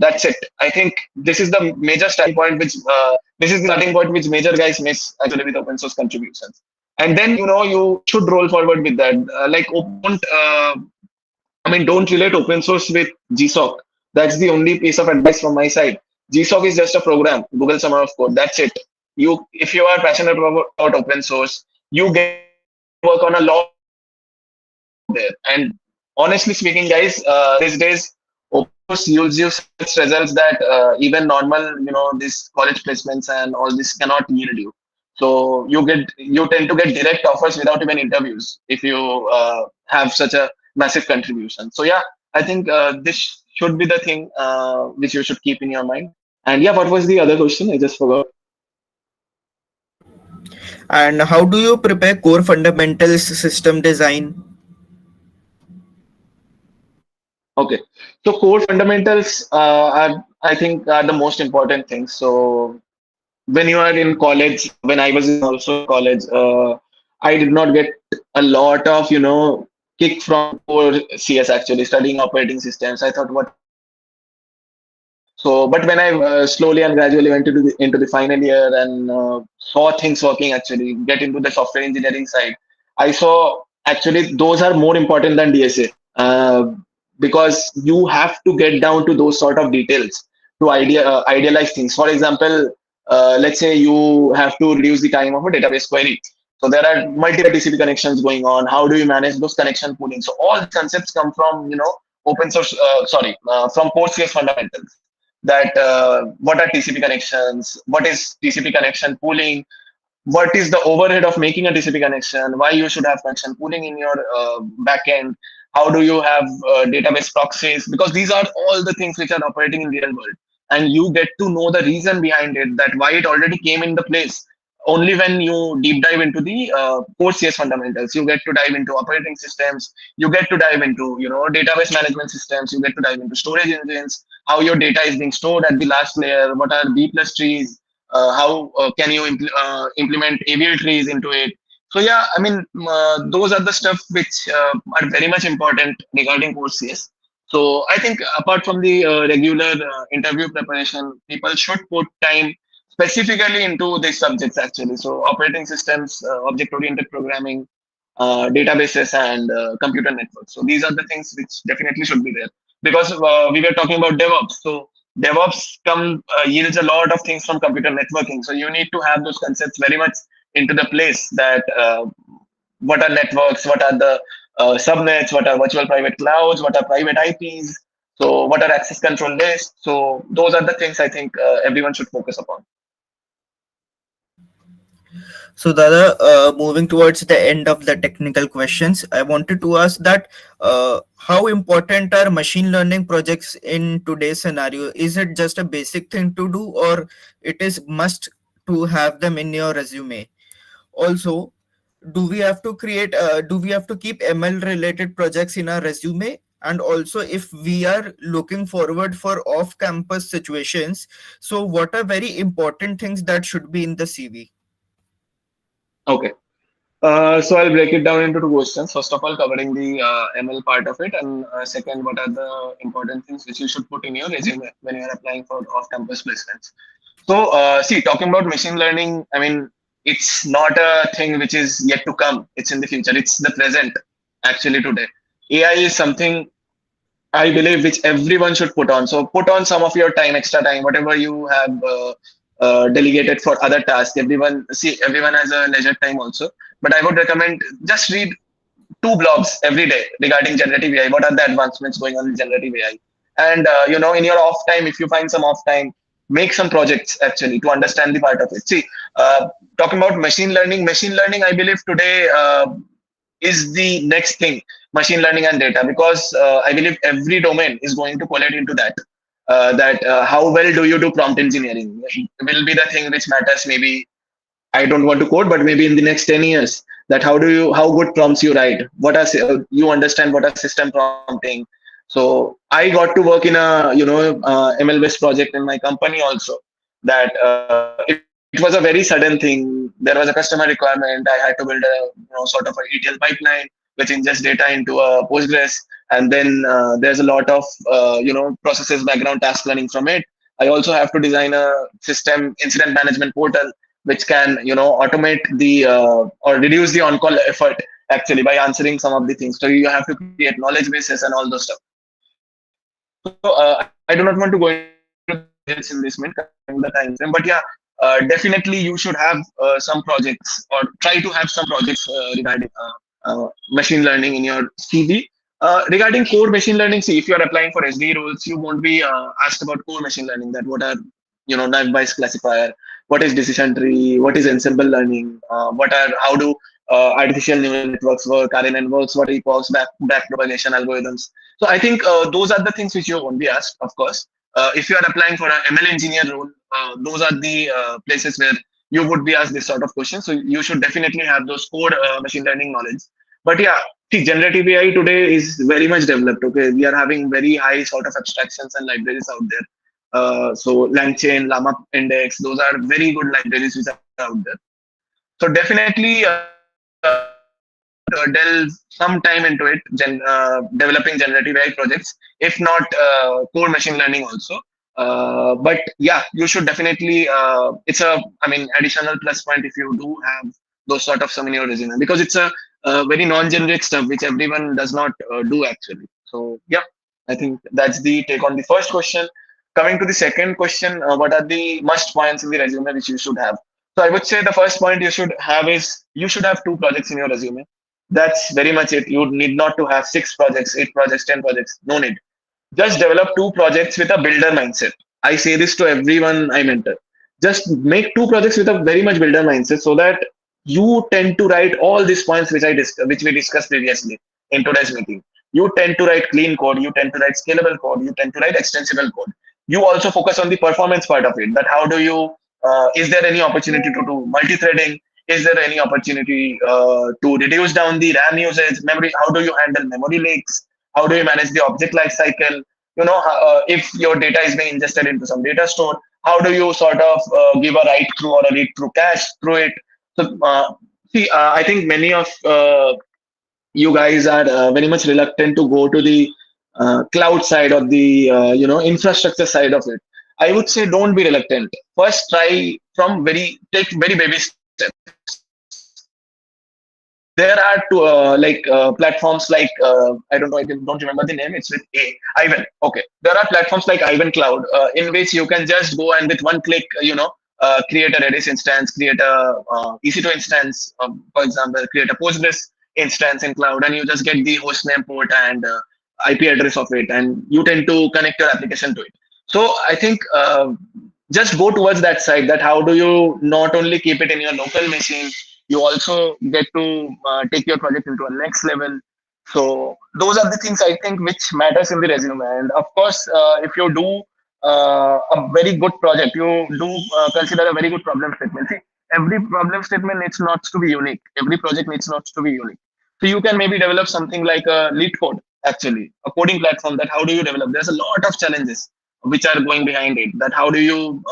That's it. I think this is the major starting point, which this is the starting point which major guys miss actually with open source contributions. And then you should roll forward with that. Don't relate open source with GSOC. That's the only piece of advice from my side. GSOC is just a program, Google Summer of Code. That's it. If you are passionate about open source, you get to work on a lot there. And honestly speaking, guys, these days, open source yields you such results that even normal, these college placements and all this cannot yield you. So you tend to get direct offers without even interviews if you have such a massive contribution. So yeah, I think this should be the thing which you should keep in your mind. And yeah, what was the other question? I just forgot. And how do you prepare core fundamentals system design? Okay, so core fundamentals I think are the most important things. So when you are in college, when I was also in college, I did not get a lot of kick from core CS actually studying operating systems. I thought what so, but when I slowly and gradually went into the final year and saw things working, actually get into the software engineering side, I saw actually those are more important than DSA because you have to get down to those sort of details to idealize things. For example, let's say you have to reduce the time of a database query. So there are multiple TCP connections going on. How do you manage those connection pooling? So all the concepts come from open source. From core CS fundamentals, that what are TCP connections, what is TCP connection pooling, what is the overhead of making a TCP connection, why you should have connection pooling in your backend, how do you have database proxies, because these are all the things which are operating in real world, and you get to know the reason behind it, that why it already came in the place. Only when you deep dive into the core CS fundamentals, you get to dive into operating systems, you get to dive into database management systems, you get to dive into storage engines, how your data is being stored at the last layer, what are B plus trees, how can you implement AVL trees into it. So yeah, I mean, those are the stuff which are very much important regarding core CS. So I think apart from the regular interview preparation, people should put time specifically into these subjects actually. So operating systems, object-oriented programming, databases, and computer networks. So these are the things which definitely should be there, because we were talking about DevOps. So DevOps yields a lot of things from computer networking. So you need to have those concepts very much into the place, that what are networks, what are the subnets, what are virtual private clouds, what are private IPs, so what are access control lists. So those are the things I think everyone should focus upon. So, Dada, moving towards the end of the technical questions, I wanted to ask that how important are machine learning projects in today's scenario? Is it just a basic thing to do, or it is must to have them in your resume? Also, do we have to keep ML related projects in our resume? And also, if we are looking forward for off campus situations, so what are very important things that should be in the CV? Okay. So I'll break it down into two questions. First of all, covering the ML part of it, and second, what are the important things which you should put in your resume when you are applying for off-campus placements. So, see, talking about machine learning, I mean, it's not a thing which is yet to come. It's in the future. It's the present, actually, today. AI is something I believe which everyone should put on. So put on some of your time, extra time, whatever you have delegated for other tasks. Everyone has a leisure time also. But I would recommend just read two blogs every day regarding generative AI. What are the advancements going on in generative AI? And in your off time, if you find some off time, make some projects actually to understand the part of it. See, talking about machine learning, I believe today is the next thing, machine learning and data, because I believe every domain is going to collide into that. How well do you do prompt engineering will be the thing which matters. Maybe I don't want to quote, but maybe in the next 10 years, that how good prompts you write, you understand what are system prompting. So I got to work in a ML based project in my company also. That it was a very sudden thing. There was a customer requirement. I had to build a sort of a ETL pipeline which ingests data into a Postgres, and then there's a lot of processes background task running from it. I also have to design a system incident management portal which can automate the or reduce the on-call effort actually by answering some of the things. So you have to create knowledge bases and all those stuff. So I do not want to go into the details in this minute considering the time frame, but yeah, definitely you should have some projects or try to have some projects regarding machine learning in your CV. Regarding core machine learning, see, if you are applying for SD roles, you won't be asked about core machine learning. That what are knife bias classifier, what is decision tree, what is ensemble learning, how do artificial neural networks work, RNN works, what epochs, back propagation algorithms. So I think those are the things which you won't be asked, of course. If you are applying for an ML engineer role, those are the places where you would be asked this sort of question. So you should definitely have those core machine learning knowledge. But yeah, see, generative AI today is very much developed. Okay, we are having very high sort of abstractions and libraries out there. So LangChain, Llama Index, those are very good libraries which are out there. So definitely delve some time into it, developing generative AI projects, if not core machine learning also. But yeah, you should definitely. It's a, I mean, additional plus point if you do have those sort of some in your resume, because it's a very non-generic stuff which everyone does not do actually. So yeah, I think that's the take on the first question. Coming to the second question, what are the must points in the resume which you should have? So I would say the first point you should have is you should have two projects in your resume. That's very much it. You need not to have six projects, eight projects, 10 projects. No need. Just develop two projects with a builder mindset. I say this to everyone I mentor. Just make two projects with a very much builder mindset so that you tend to write all these points which we discussed previously in today's meeting. You tend to write clean code, you tend to write scalable code, you tend to write extensible code. You also focus on the performance part of it. That how do you is there any opportunity to do multi-threading? Is there any opportunity to reduce down the RAM usage, memory? How do you handle memory leaks? How do you manage the object lifecycle? If your data is being ingested into some data store, how do you sort of give a write through or a read through cache through it? So, I think many of you guys are very much reluctant to go to the cloud side or the infrastructure side of it. I would say don't be reluctant. First, take very baby steps. There are platforms like I don't know, I don't remember the name. It's with A Ivan. Okay, there are platforms like Ivan Cloud in which you can just go and with one click, create a Redis instance, create a EC2 instance, for example, create a Postgres instance in cloud, and you just get the host name, port, and IP address of it, and you tend to connect your application to it. So I think just go towards that side. That how do you not only keep it in your local machine, you also get to take your project into a next level. So those are the things I think which matters in the resume. And of course, if you do a very good project, you do consider a very good problem statement. See, every problem statement needs not to be unique. Every project needs not to be unique. So you can maybe develop something like a lead code, actually, a coding platform. That how do you develop? There's a lot of challenges which are going behind it. That how do you,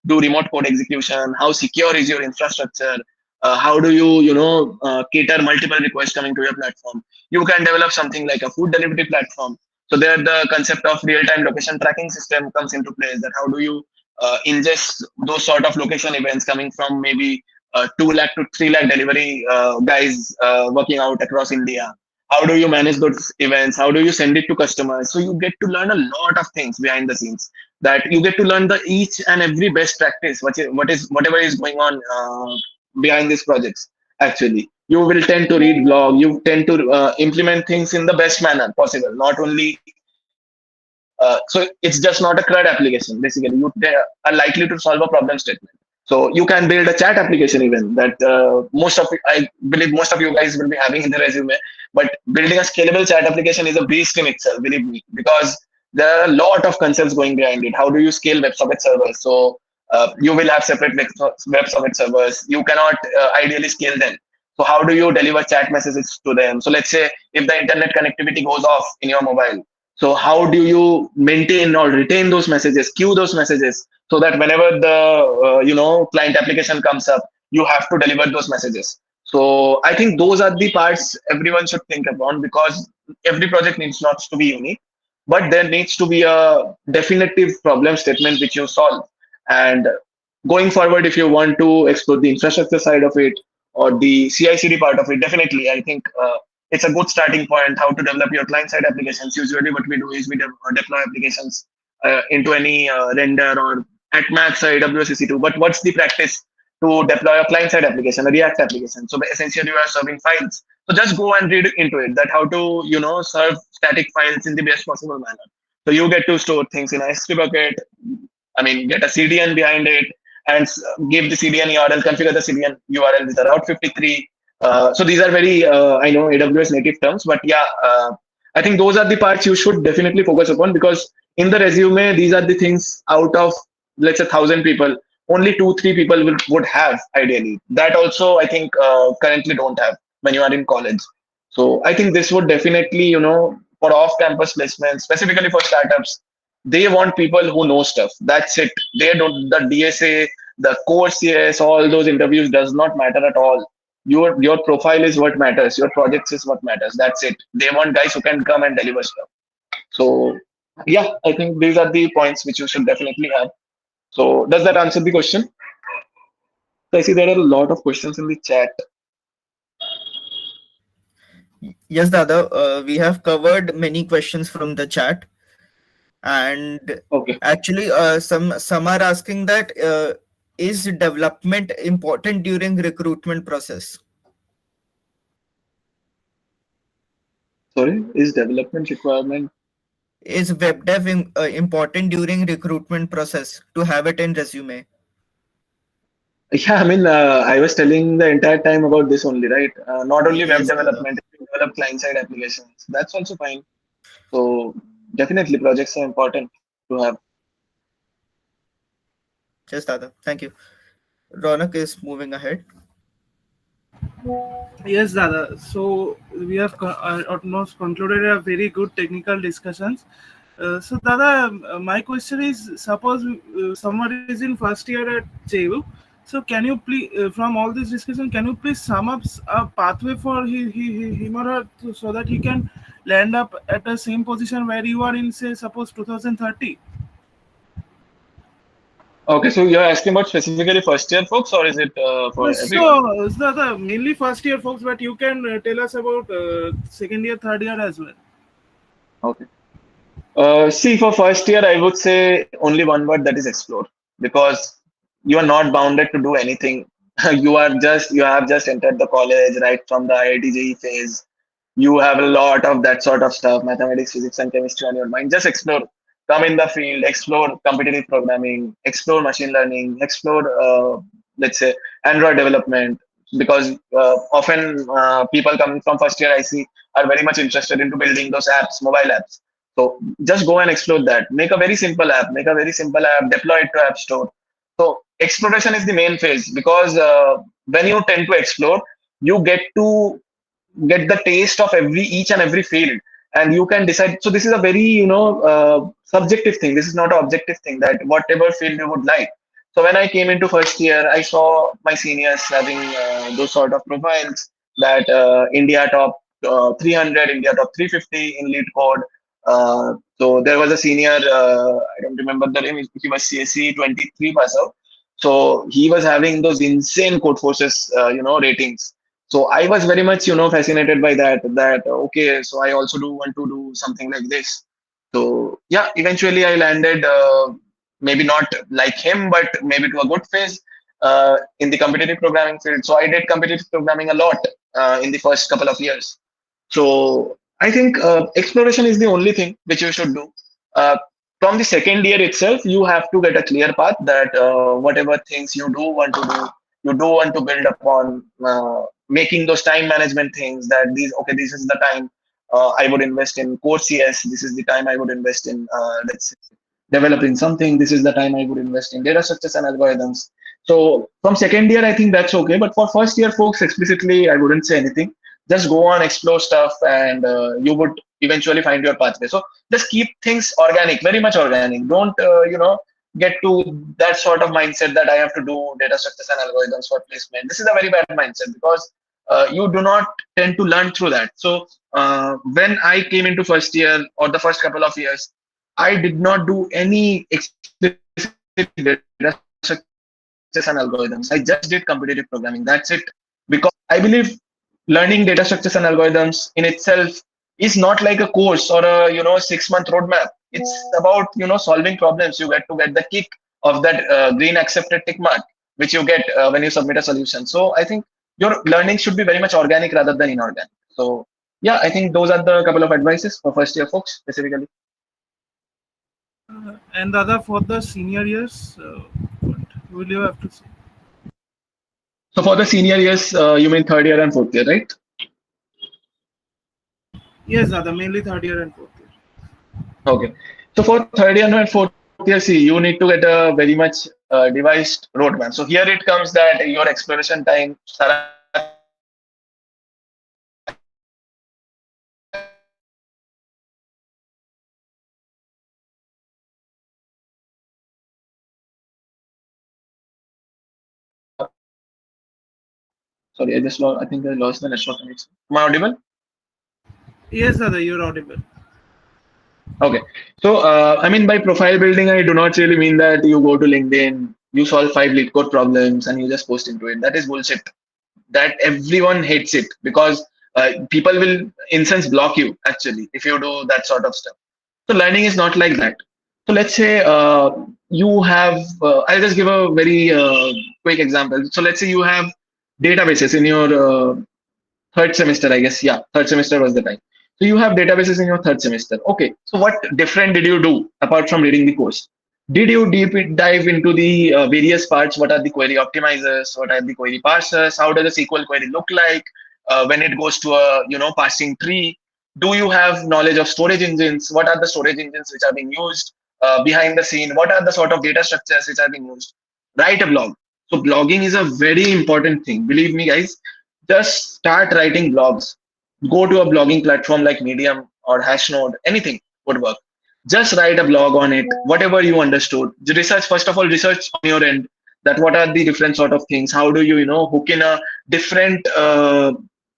do remote code execution? How secure is your infrastructure? How do you cater multiple requests coming to your platform? You can develop something like a food delivery platform. So there the concept of real-time location tracking system comes into place, that how do you ingest those sort of location events coming from maybe 2 lakh to 3 lakh delivery guys working out across India. How do you manage those events? How do you send it to customers? So you get to learn a lot of things behind the scenes, that you get to learn the each and every best practice, whatever is going on behind these projects. Actually, you will tend to read blog, you tend to implement things in the best manner possible. Not only so it's just not a CRUD application. Basically, you are likely to solve a problem statement. So you can build a chat application even, that I believe most of you guys will be having in the resume. But building a scalable chat application is a beast in itself, believe me, because there are a lot of concepts going behind it. How do you scale WebSocket servers? So you will have separate WebSocket servers. You cannot ideally scale them. So how do you deliver chat messages to them? So let's say if the internet connectivity goes off in your mobile, so how do you maintain or retain those messages, queue those messages, so that whenever the client application comes up, you have to deliver those messages. So I think those are the parts everyone should think upon, because every project needs not to be unique, but there needs to be a definitive problem statement which you solve. And going forward, if you want to explore the infrastructure side of it or the CI/CD part of it, definitely I think it's a good starting point. How to develop your client-side applications. Usually, what we do is we deploy applications into any render, or at max AWS EC2. But what's the practice to deploy a client-side application, a React application? So essentially, you are serving files. So just go and read into it, that how to serve static files in the best possible manner. So you get to store things in a S3 bucket. I mean, get a CDN behind it, and give the CDN URL, configure the CDN URL with a Route 53. So these are very, I know, AWS native terms, but yeah, I think those are the parts you should definitely focus upon, because in the resume, these are the things out of, let's say, 1,000 people, only 2, 3 people would have ideally. That also, I think, currently don't have when you are in college. So I think this would definitely, for off-campus placements, specifically for startups, they want people who know stuff. That's it. They don't, the DSA, the course, yes, all those interviews does not matter at all. Your profile is what matters. Your projects is what matters. That's it. They want guys who can come and deliver stuff. So yeah, I think these are the points which you should definitely have. So does that answer the question? So I see there are a lot of questions in the chat. Yes, Dada, we have covered many questions from the chat, and Okay. actually, some are asking that is development important during recruitment process? Sorry, is development requirement? Is web dev important during recruitment process to have it in resume? Yeah, I mean, I was telling the entire time about this only, right? Not only web Yes, Dada. development, if you develop client-side applications, that's also fine. So definitely projects are important to have. Yes, Dada. Thank you. Ronak is moving ahead. Yes, Dada. So we have almost concluded a very good technical discussions. So, Dada, my question is: suppose someone is in first year at JU, so can you please, from all this discussion, can you please sum up a pathway for him or her, so that he can land up at the same position where you are in, say, suppose 2030? Okay, so you're asking about specifically first year folks, or is it for everyone? So, the mainly first year folks, but you can tell us about second year, third year as well. Okay. See, for first year, I would say only one word, that is explore, because you are not bounded to do anything. You have just entered the college right from the IIT JEE phase. You have a lot of that sort of stuff, mathematics, physics, and chemistry on your mind. Just explore, come in the field, explore competitive programming, explore machine learning, explore, let's say, Android development, because often people coming from first year, I see, are very much interested into building those apps, mobile apps. So just go and explore that. Make a very simple app, deploy it to App Store. So exploration is the main phase, because when you tend to explore, you get the taste of each and every field, and you can decide. So this is a very subjective thing. This is not an objective thing, that whatever field you would like. So when I came into first year, I saw my seniors having those sort of profiles that India top 300, India top 350 in lead code. So there was a senior, I don't remember the name, he was CSC 23 pass out. So he was having those insane code forces, ratings. So I was very much, fascinated by that, okay, so I also do want to do something like this. So yeah, eventually I landed, maybe not like him, but maybe to a good phase in the competitive programming field. So I did competitive programming a lot in the first couple of years. So I think exploration is the only thing which you should do. Uh, from the second year itself, you have to get a clear path that whatever things you do want to do, you do want to build upon making those time management things. That these okay, this is the time I would invest in core CS. This is the time I would invest in let's say developing something. This is the time I would invest in data structures and algorithms. So from second year, I think that's okay. But for first year folks, explicitly, I wouldn't say anything. Just go on, explore stuff, and you would eventually find your pathway. So just keep things organic, very much organic. Don't get to that sort of mindset that I have to do data structures and algorithms for placement. This is a very bad mindset because you do not tend to learn through that. So when I came into first year or the first couple of years, I did not do any explicit data structures and algorithms. I just did competitive programming. That's it. Because I believe learning data structures and algorithms in itself is not like a course or a 6-month roadmap. It's about solving problems. You get to get the kick of that green accepted tick mark, which you get when you submit a solution. So I think your learning should be very much organic rather than inorganic. So yeah, I think those are the couple of advices for first year folks specifically. And the other for the senior years, what will you have to say? So for the senior years, you mean third year and fourth year, right? Yes, other mainly third year and fourth year. Okay. So for third year and fourth year, see, you need to get a very much devised roadmap. So here it comes that your exploration time, Saraf, is very important. Sorry, I think I lost the network connection. Am I audible? Yes, other you're audible. Okay. So, I mean, by profile building, I do not really mean that you go to LinkedIn, you solve 5 lead code problems, and you just post into it. That is bullshit. That everyone hates it because people will, in sense, block you actually if you do that sort of stuff. So, learning is not like that. So, let's say you have, I'll just give a very quick example. So, let's say you have databases in your third semester, I guess. Yeah, third semester was the time. So you have databases in your third semester. Okay. So what different did you do apart from reading the course? Did you deep dive into the various parts? What are the query optimizers? What are the query parsers? How does a SQL query look like when it goes to a parsing tree? Do you have knowledge of storage engines? What are the storage engines which are being used behind the scene? What are the sort of data structures which are being used? Write a blog. So blogging is a very important thing. Believe me, guys, just start writing blogs. Go to a blogging platform like Medium or Hashnode, anything would work. Just write a blog on it, whatever you understood. Research, first of all, research on your end that what are the different sort of things. How do you, hook in a different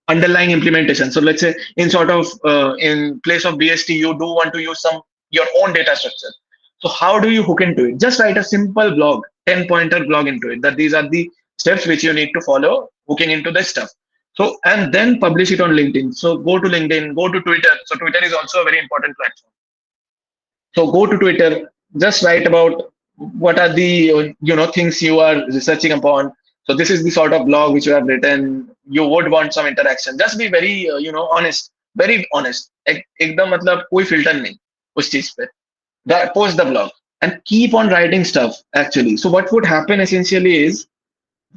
underlying implementation. So let's say in sort of in place of BST, you do want to use some your own data structure. So how do you hook into it? Just write a simple blog, 10-pointer blog into it. That these are the steps which you need to follow hooking into this stuff. So and then publish it on LinkedIn. So go to LinkedIn, go to Twitter. So Twitter is also a very important platform. So go to Twitter, just write about what are the things you are researching upon. So this is the sort of blog which you have written. You would want some interaction. Just be very honest, very honest. एकदम मतलब कोई filter नहीं उस चीज पे. That post the blog and keep on writing stuff actually. So what would happen essentially is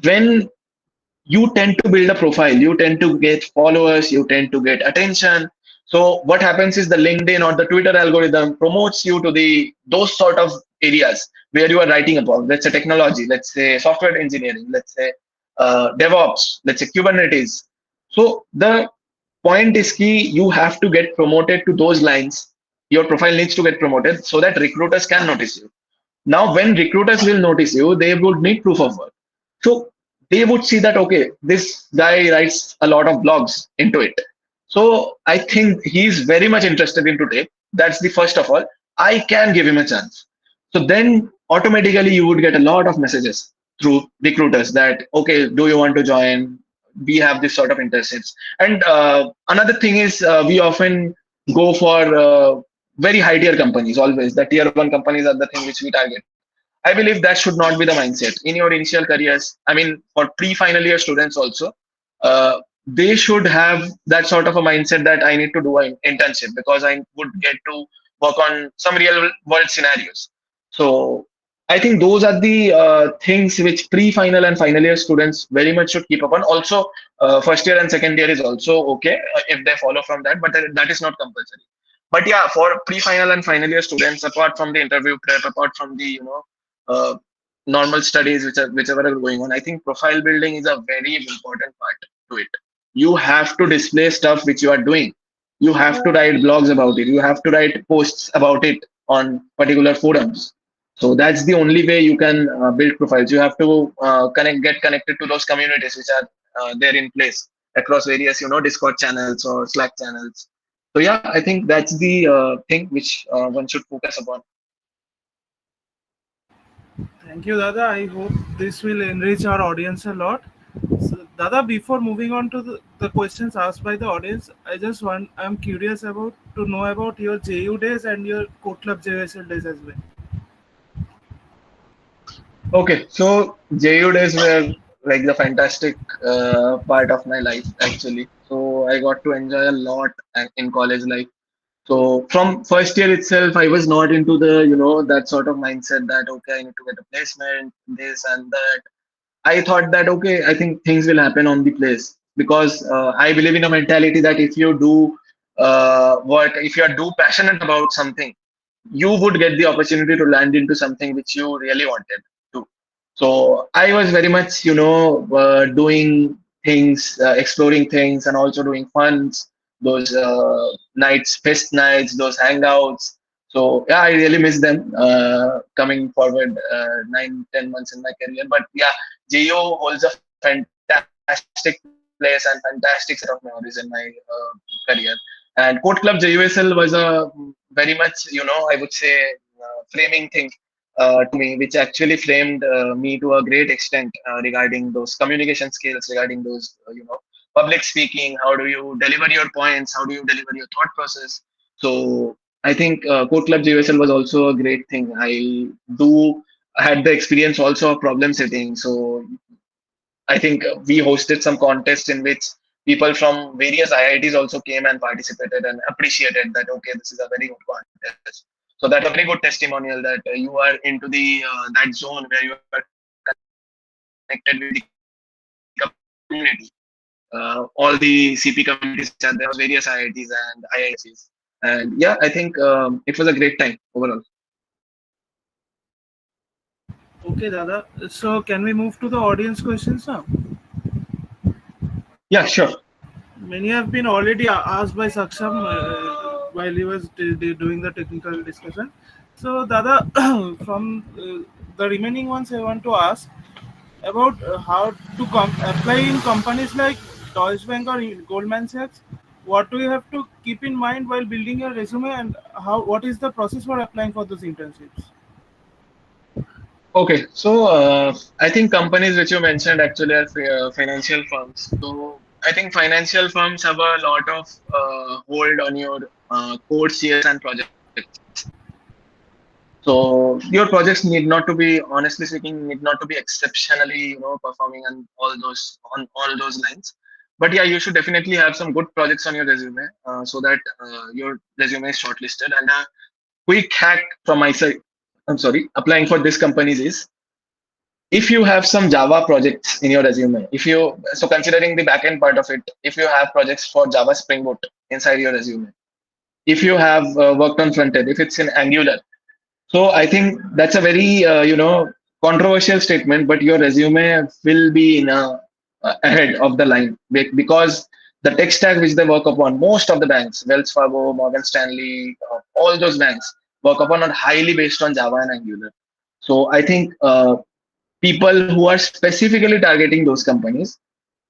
when you tend to build a profile, you tend to get followers, you tend to get attention. So what happens is the LinkedIn or the Twitter algorithm promotes you to the those sort of areas where you are writing about. Let's say technology, let's say software engineering, let's say DevOps, let's say Kubernetes. So the point is key, you have to get promoted to those lines. Your profile needs to get promoted so that recruiters can notice you. Now, when recruiters will notice you, they would need proof of work. So they would see that, okay, this guy writes a lot of blogs into it. So I think he's very much interested into tech. That's the first of all. I can give him a chance. So then automatically you would get a lot of messages through recruiters that, okay, do you want to join? We have this sort of internships. And another thing is we often go for very high tier companies always. The tier one companies are the thing which we target. I believe that should not be the mindset in your initial careers. I mean, for pre-final year students also, they should have that sort of a mindset that I need to do an internship because I would get to work on some real world scenarios. So I think those are the things which pre-final and final year students very much should keep up on. Also, first year and second year is also okay if they follow from that, but that is not compulsory. But yeah, for pre-final and final year students, apart from the interview prep, apart from the uh, normal studies whichever are going on, I think profile building is a very important part to it. You have to display stuff which you are doing. You have to write blogs about it. You have to write posts about it on particular forums. So that's the only way you can build profiles. You have to get connected to those communities which are there in place across various Discord channels or Slack channels. So yeah, I think that's the thing which one should focus upon. Thank you, Dada. I hope this will enrich our audience a lot. So, Dada, before moving on to the questions asked by the audience, I'm curious about to know about your JU days and your Code Club JSL days as well. Okay, so JU days were like the fantastic part of my life actually. So I got to enjoy a lot in college life. So from first year itself, I was not into the that sort of mindset that okay, I need to get a placement, this and that. I thought that okay, I think things will happen on the place because I believe in a mentality that if you do work, if you are do passionate about something, you would get the opportunity to land into something which you really wanted to. So I was very much, doing things, exploring things, and also doing funs, those nights, fest nights, those hangouts. So yeah, I really miss them coming forward 9, 10 months in my career. But yeah, JO holds a fantastic place and fantastic set of memories in my career. And Code Club JUSL was a very much, I would say, framing thing to me, which actually framed me to a great extent regarding those communication skills, regarding those, public speaking. How do you deliver your points? How do you deliver your thought process? So I think Code Club JUSL was also a great thing. I had the experience also of problem setting. So I think we hosted some contests in which people from various IITs also came and participated and appreciated that okay, this is a very good contest. So that was a very good testimonial that you are into the that zone where you are connected with the community. All the CP communities which are there, various IITs and IIScs, and yeah, I think it was a great time overall. Okay, Dada. So, can we move to the audience questions now? Yeah, sure. Many have been already asked by Saksham while he was doing the technical discussion. So, Dada, from the remaining ones, I want to ask about how to apply in companies like Deutsche Bank or Goldman Sachs. What do you have to keep in mind while building your resume, and what is the process for applying for those internships? Okay, so I think companies which you mentioned actually are financial firms. So I think financial firms have a lot of hold on your course years and projects. So your projects need not to be, honestly speaking, need not to be exceptionally, performing on all those lines. But yeah, you should definitely have some good projects on your resume so that your resume is shortlisted. And a quick hack from my side, I'm sorry, applying for these companies is if you have some Java projects in your resume, if you so considering the backend part of it, if you have projects for Java Spring Boot inside your resume, if you have worked on front end, if it's in Angular, so I think that's a very controversial statement, but your resume will be in a ahead of the line because the tech stack which they work upon, most of the banks, Wells Fargo, Morgan Stanley, all those banks work upon are highly based on Java and Angular. So I think people who are specifically targeting those companies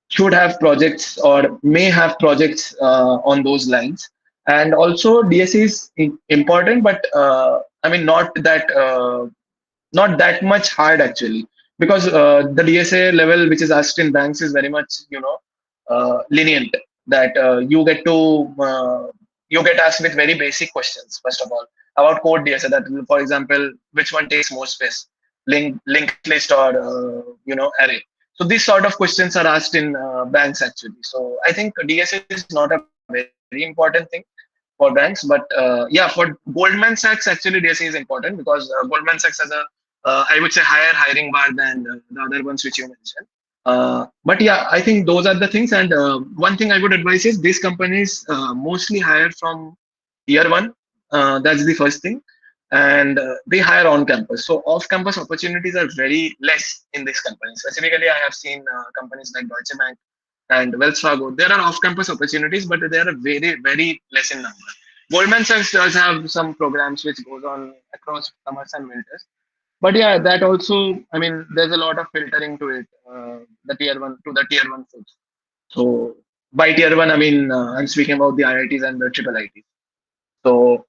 should have projects or may have projects on those lines. And also DSA is important, but I mean not that much hard actually, because the DSA level which is asked in banks is very much lenient. That you get asked with very basic questions first of all about code DSA. That, for example, which one takes more space, linked list or array. So these sort of questions are asked in banks actually. So I think DSA is not a very important thing for banks, but yeah, for Goldman Sachs actually DSA is important, because Goldman Sachs has a I would say higher hiring bar than the other ones which you mentioned. But yeah, I think those are the things. And one thing I would advise is these companies mostly hire from tier one. That's the first thing, and they hire on campus. So off campus opportunities are very less in this company. Specifically, I have seen companies like Deutsche Bank and Wells Fargo. There are off campus opportunities, but they are very less in number. Goldman Sachs does have some programs which goes on across summers and winters, but yeah, that also, I mean, there's a lot of filtering to it, the tier one to the tier one folks. So by tier one, I mean, I'm speaking about the IITs and the triple ITs. So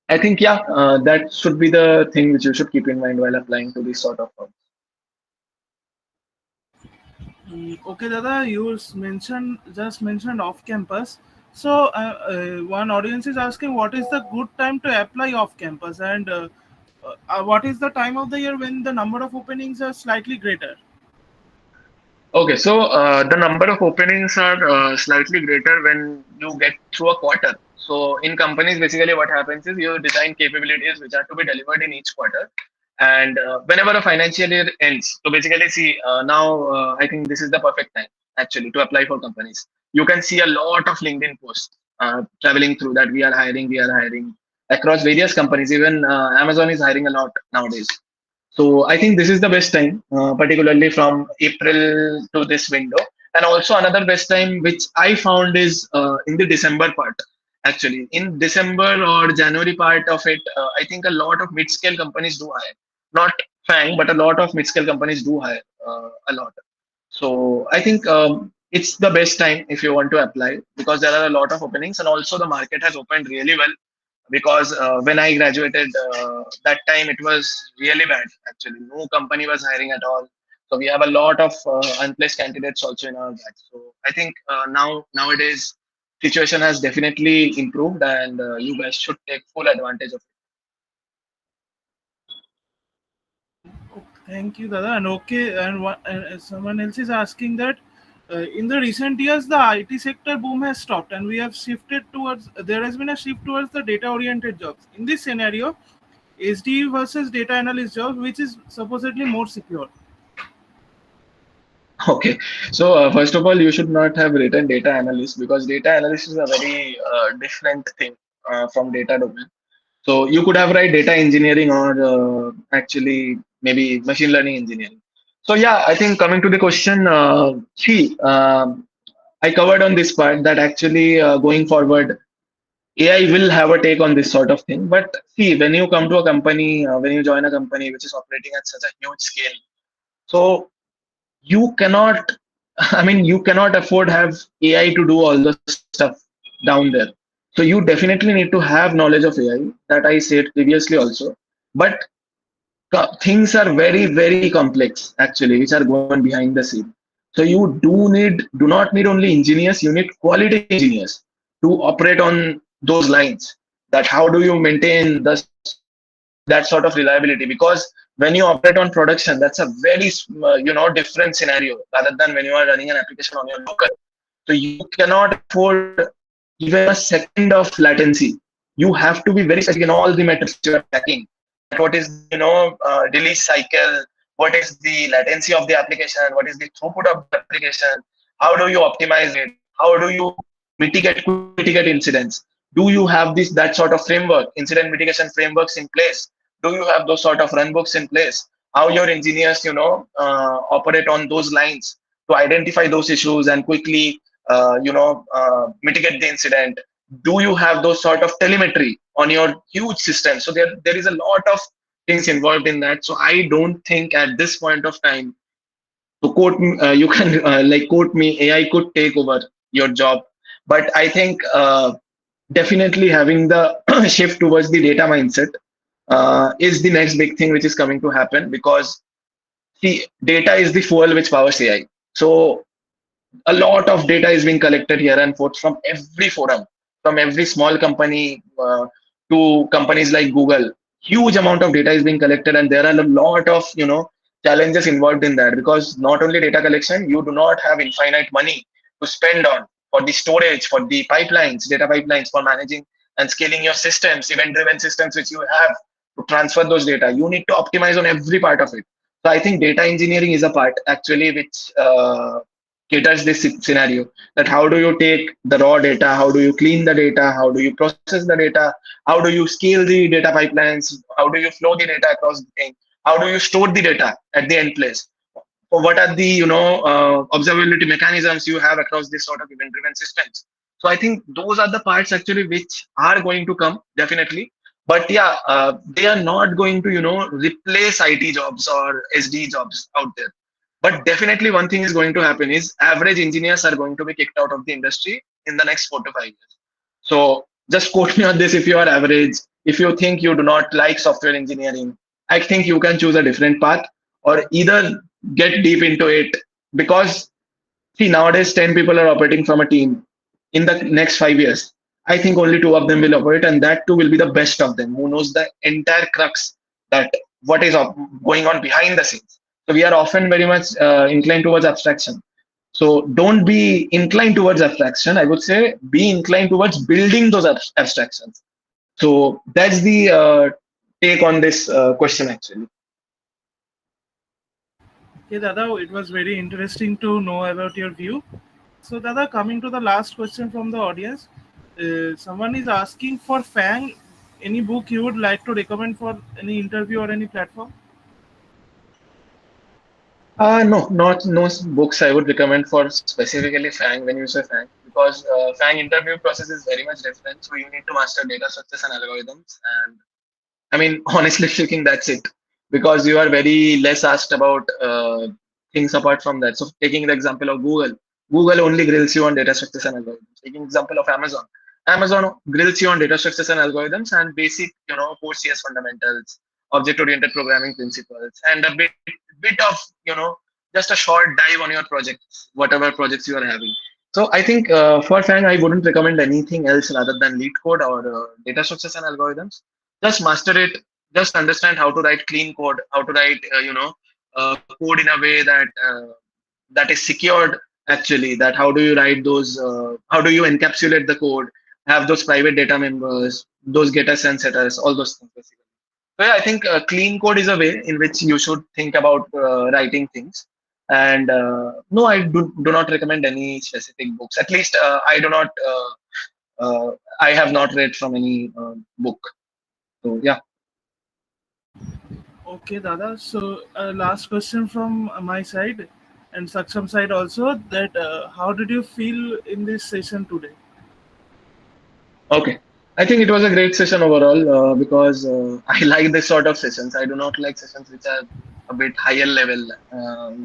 I think, yeah, that should be the thing which you should keep in mind while applying to this sort of firms. Okay, Dada, you mentioned off campus. So one audience is asking, what is the good time to apply off campus, and what is the time of the year when the number of openings are slightly greater? Okay, so the number of openings are slightly greater when you get through a quarter. So in companies, basically what happens is you design capabilities which are to be delivered in each quarter. And whenever a financial year ends, so basically see now I think this is the perfect time actually to apply for companies. You can see a lot of LinkedIn posts traveling through that we are hiring across various companies. Even Amazon is hiring a lot nowadays. So I think this is the best time, particularly from April to this window. And also another best time which I found is in the December part. Actually, in December or January part of it, I think a lot of mid-scale companies do hire. Not FANG, but a lot of mid-scale companies do hire a lot. So I think it's the best time if you want to apply, because there are a lot of openings, and also the market has opened really well, because when I graduated, that time it was really bad. Actually, no company was hiring at all. So we have a lot of unplaced candidates also in our batch. So I think nowadays situation has definitely improved, and you guys should take full advantage of Thank you, Dada. And okay, and someone else is asking that in the recent years, the IT sector boom has stopped, and we have shifted towards. There has been a shift towards the data-oriented jobs. In this scenario, SD versus data analyst jobs, which is supposedly more secure. it. Okay, so first of all, you should not have written data analyst, because data analyst is a very different thing from data domain. So you could have write data engineering or actually maybe machine learning engineering. So yeah, I think coming to the question, see, I covered on this part that actually going forward, AI will have a take on this sort of thing. But see, when you come to a company, when you join a company which is operating at such a huge scale, so you cannot, I mean, you cannot afford have AI to do all the stuff down there. So you definitely need to have knowledge of AI, that I said previously also. But things are very complex actually, which are going behind the scene. So you do not need only engineers, you need quality engineers to operate on those lines. That how do you maintain that sort of reliability, because when you operate on production, that's a very different scenario rather than when you are running an application on your local. So you cannot afford even a second of latency. You have to be very specific in all the metrics you are tracking. That what is the release cycle, what is the latency of the application, what is the throughput of the application, how do you optimize it, how do you mitigate incidents, do you have this that sort of framework, incident mitigation frameworks in place, do you have those sort of runbooks in place, how your engineers operate on those lines to identify those issues and quickly mitigate the incident. Do you have those sort of telemetry on your huge system? So there is a lot of things involved in that. So I don't think at this point of time, to quote me, you can like quote me, AI could take over your job. But I think definitely having the shift towards the data mindset is the next big thing which is coming to happen, because see, data is the fuel which powers AI. So a lot of data is being collected here and forth from every forum, from every small company to companies like Google. Huge amount of data is being collected, and there are a lot of challenges involved in that, because not only data collection, you do not have infinite money to spend on for the storage, for the pipelines, data pipelines, for managing and scaling your systems, event-driven systems which you have to transfer those data. You need to optimize on every part of it. So I think data engineering is a part actually which caters this scenario, that how do you take the raw data, how do you clean the data, how do you process the data, how do you scale the data pipelines, how do you flow the data across the thing, how do you store the data at the end place, or what are the observability mechanisms you have across this sort of event driven systems. So I think those are the parts actually which are going to come definitely. But yeah, they are not going to replace IT jobs or SD jobs out there. But definitely one thing is going to happen is average engineers are going to be kicked out of the industry in the next 4 to 5 years. So just quote me on this. If you are average, if you think you do not like software engineering, I think you can choose a different path, or either get deep into it. Because see, nowadays 10 people are operating from a team. In the next 5 years, I think only two of them will operate, and that two will be the best of them, who knows the entire crux, that what is going on behind the scenes. So we are often very much inclined towards abstraction. So don't be inclined towards abstraction. I would say be inclined towards building those abstractions. So that's the take on this question actually. Okay, Dada, it was very interesting to know about your view. So, Dada, coming to the last question from the audience, someone is asking for Fang. Any book you would like to recommend for any interview or any platform? No, not no books I would recommend for specifically Fang when you say Fang, because Fang interview process is very much different. So you need to master data structures and algorithms, and I mean, honestly speaking, that's it. Because you are very less asked about things apart from that. So taking the example of Google, Google only grills you on data structures and algorithms. Taking example of Amazon, Amazon grills you on data structures and algorithms and basic, core CS fundamentals, object-oriented programming principles, and a bit of, just a short dive on your projects, whatever projects you are having. So I think for Fang, I wouldn't recommend anything else rather than lead code or data structures and algorithms. Just master it. Just understand how to write clean code, how to write code in a way that is secured actually, that how do you write those, how do you encapsulate the code, have those private data members, those getters and setters, all those things basically. So yeah, I think clean code is a way in which you should think about writing things. And no, I do not recommend any specific books, at least uh, I have not read from any book. So yeah. Okay, Dada. So, last question from my side and Saksham side also, that how did you feel in this session today? Okay. I think it was a great session overall because I like this sort of sessions. I do not like sessions which are a bit higher level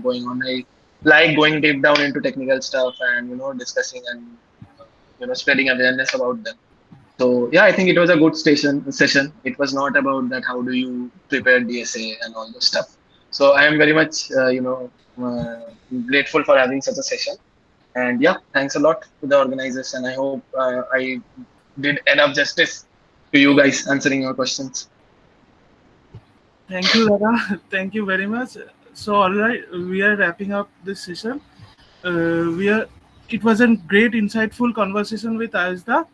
going on. I like going deep down into technical stuff and discussing and spreading awareness about them. So yeah, I think it was a good session. It was not about that how do you prepare DSA and all those stuff. So I am very much grateful for having such a session. And yeah, thanks a lot to the organizers, and I hope I did enough justice to you guys answering your questions. Thank you, Dada. Thank you very much. So, all right, we are wrapping up this session. We are. It was a great, insightful conversation with Ajda.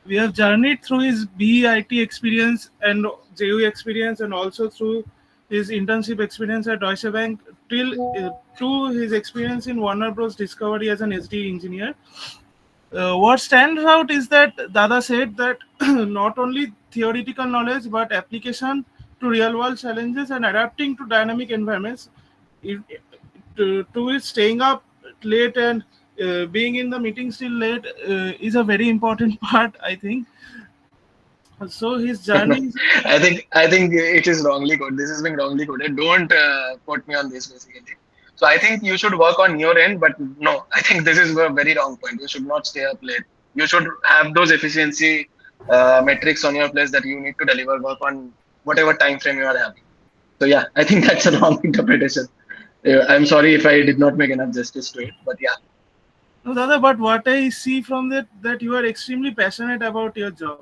We have journeyed through his BE-IT experience and JU experience, and also through his internship experience at Deutsche Bank, till to his experience in Warner Bros. Discovery as an SD engineer. What stands out is that Dada said that not only theoretical knowledge but application to real world challenges and adapting to dynamic environments. It, to it, staying up late and being in the meeting still late is a very important part, I think. So his journey is I think it is wrongly coded. This has been wrongly coded. Don't quote me on this basically. So I think you should work on your end, but no, I think this is a very wrong point. You should not stay up late. You should have those efficiency metrics on your place that you need to deliver work on whatever time frame you are having. So yeah, I think that's a wrong interpretation. I'm sorry if I did not make enough justice to it, but yeah. no, Dada, but what I see from that you are extremely passionate about your job.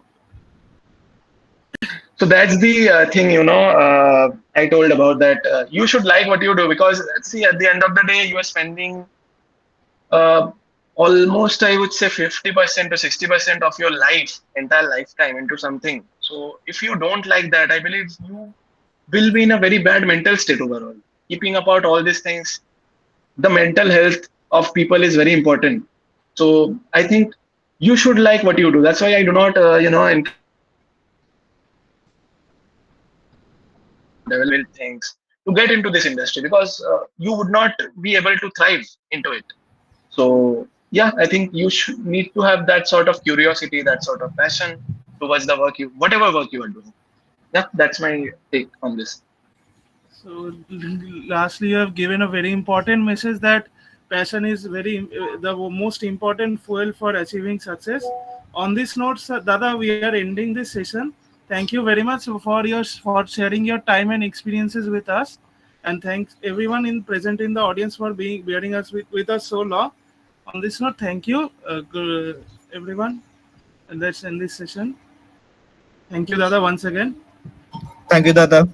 So that's the thing, I told about that. You should like what you do because, see, at the end of the day, you are spending uh, almost, I would say, 50% to 60% of your entire lifetime into something. So if you don't like that, I believe you will be in a very bad mental state overall. Keeping about all these things, the mental health of people is very important. So I think you should like what you do. That's why I do not, encourage develop things to get into this industry because you would not be able to thrive into it. So yeah, I think you should need to have that sort of curiosity, that sort of passion towards the whatever work you are doing. Yeah, that's my take on this. So, lastly, you have given a very important message that passion is the most important fuel for achieving success. On this note, sir, Dada, we are ending this session. Thank you very much for sharing your time and experiences with us, and thanks everyone in present in the audience for being bearing us with us so long. On this note, thank you, everyone, and let's end this session. Thank you, Dada, once again. Thank you, Dada.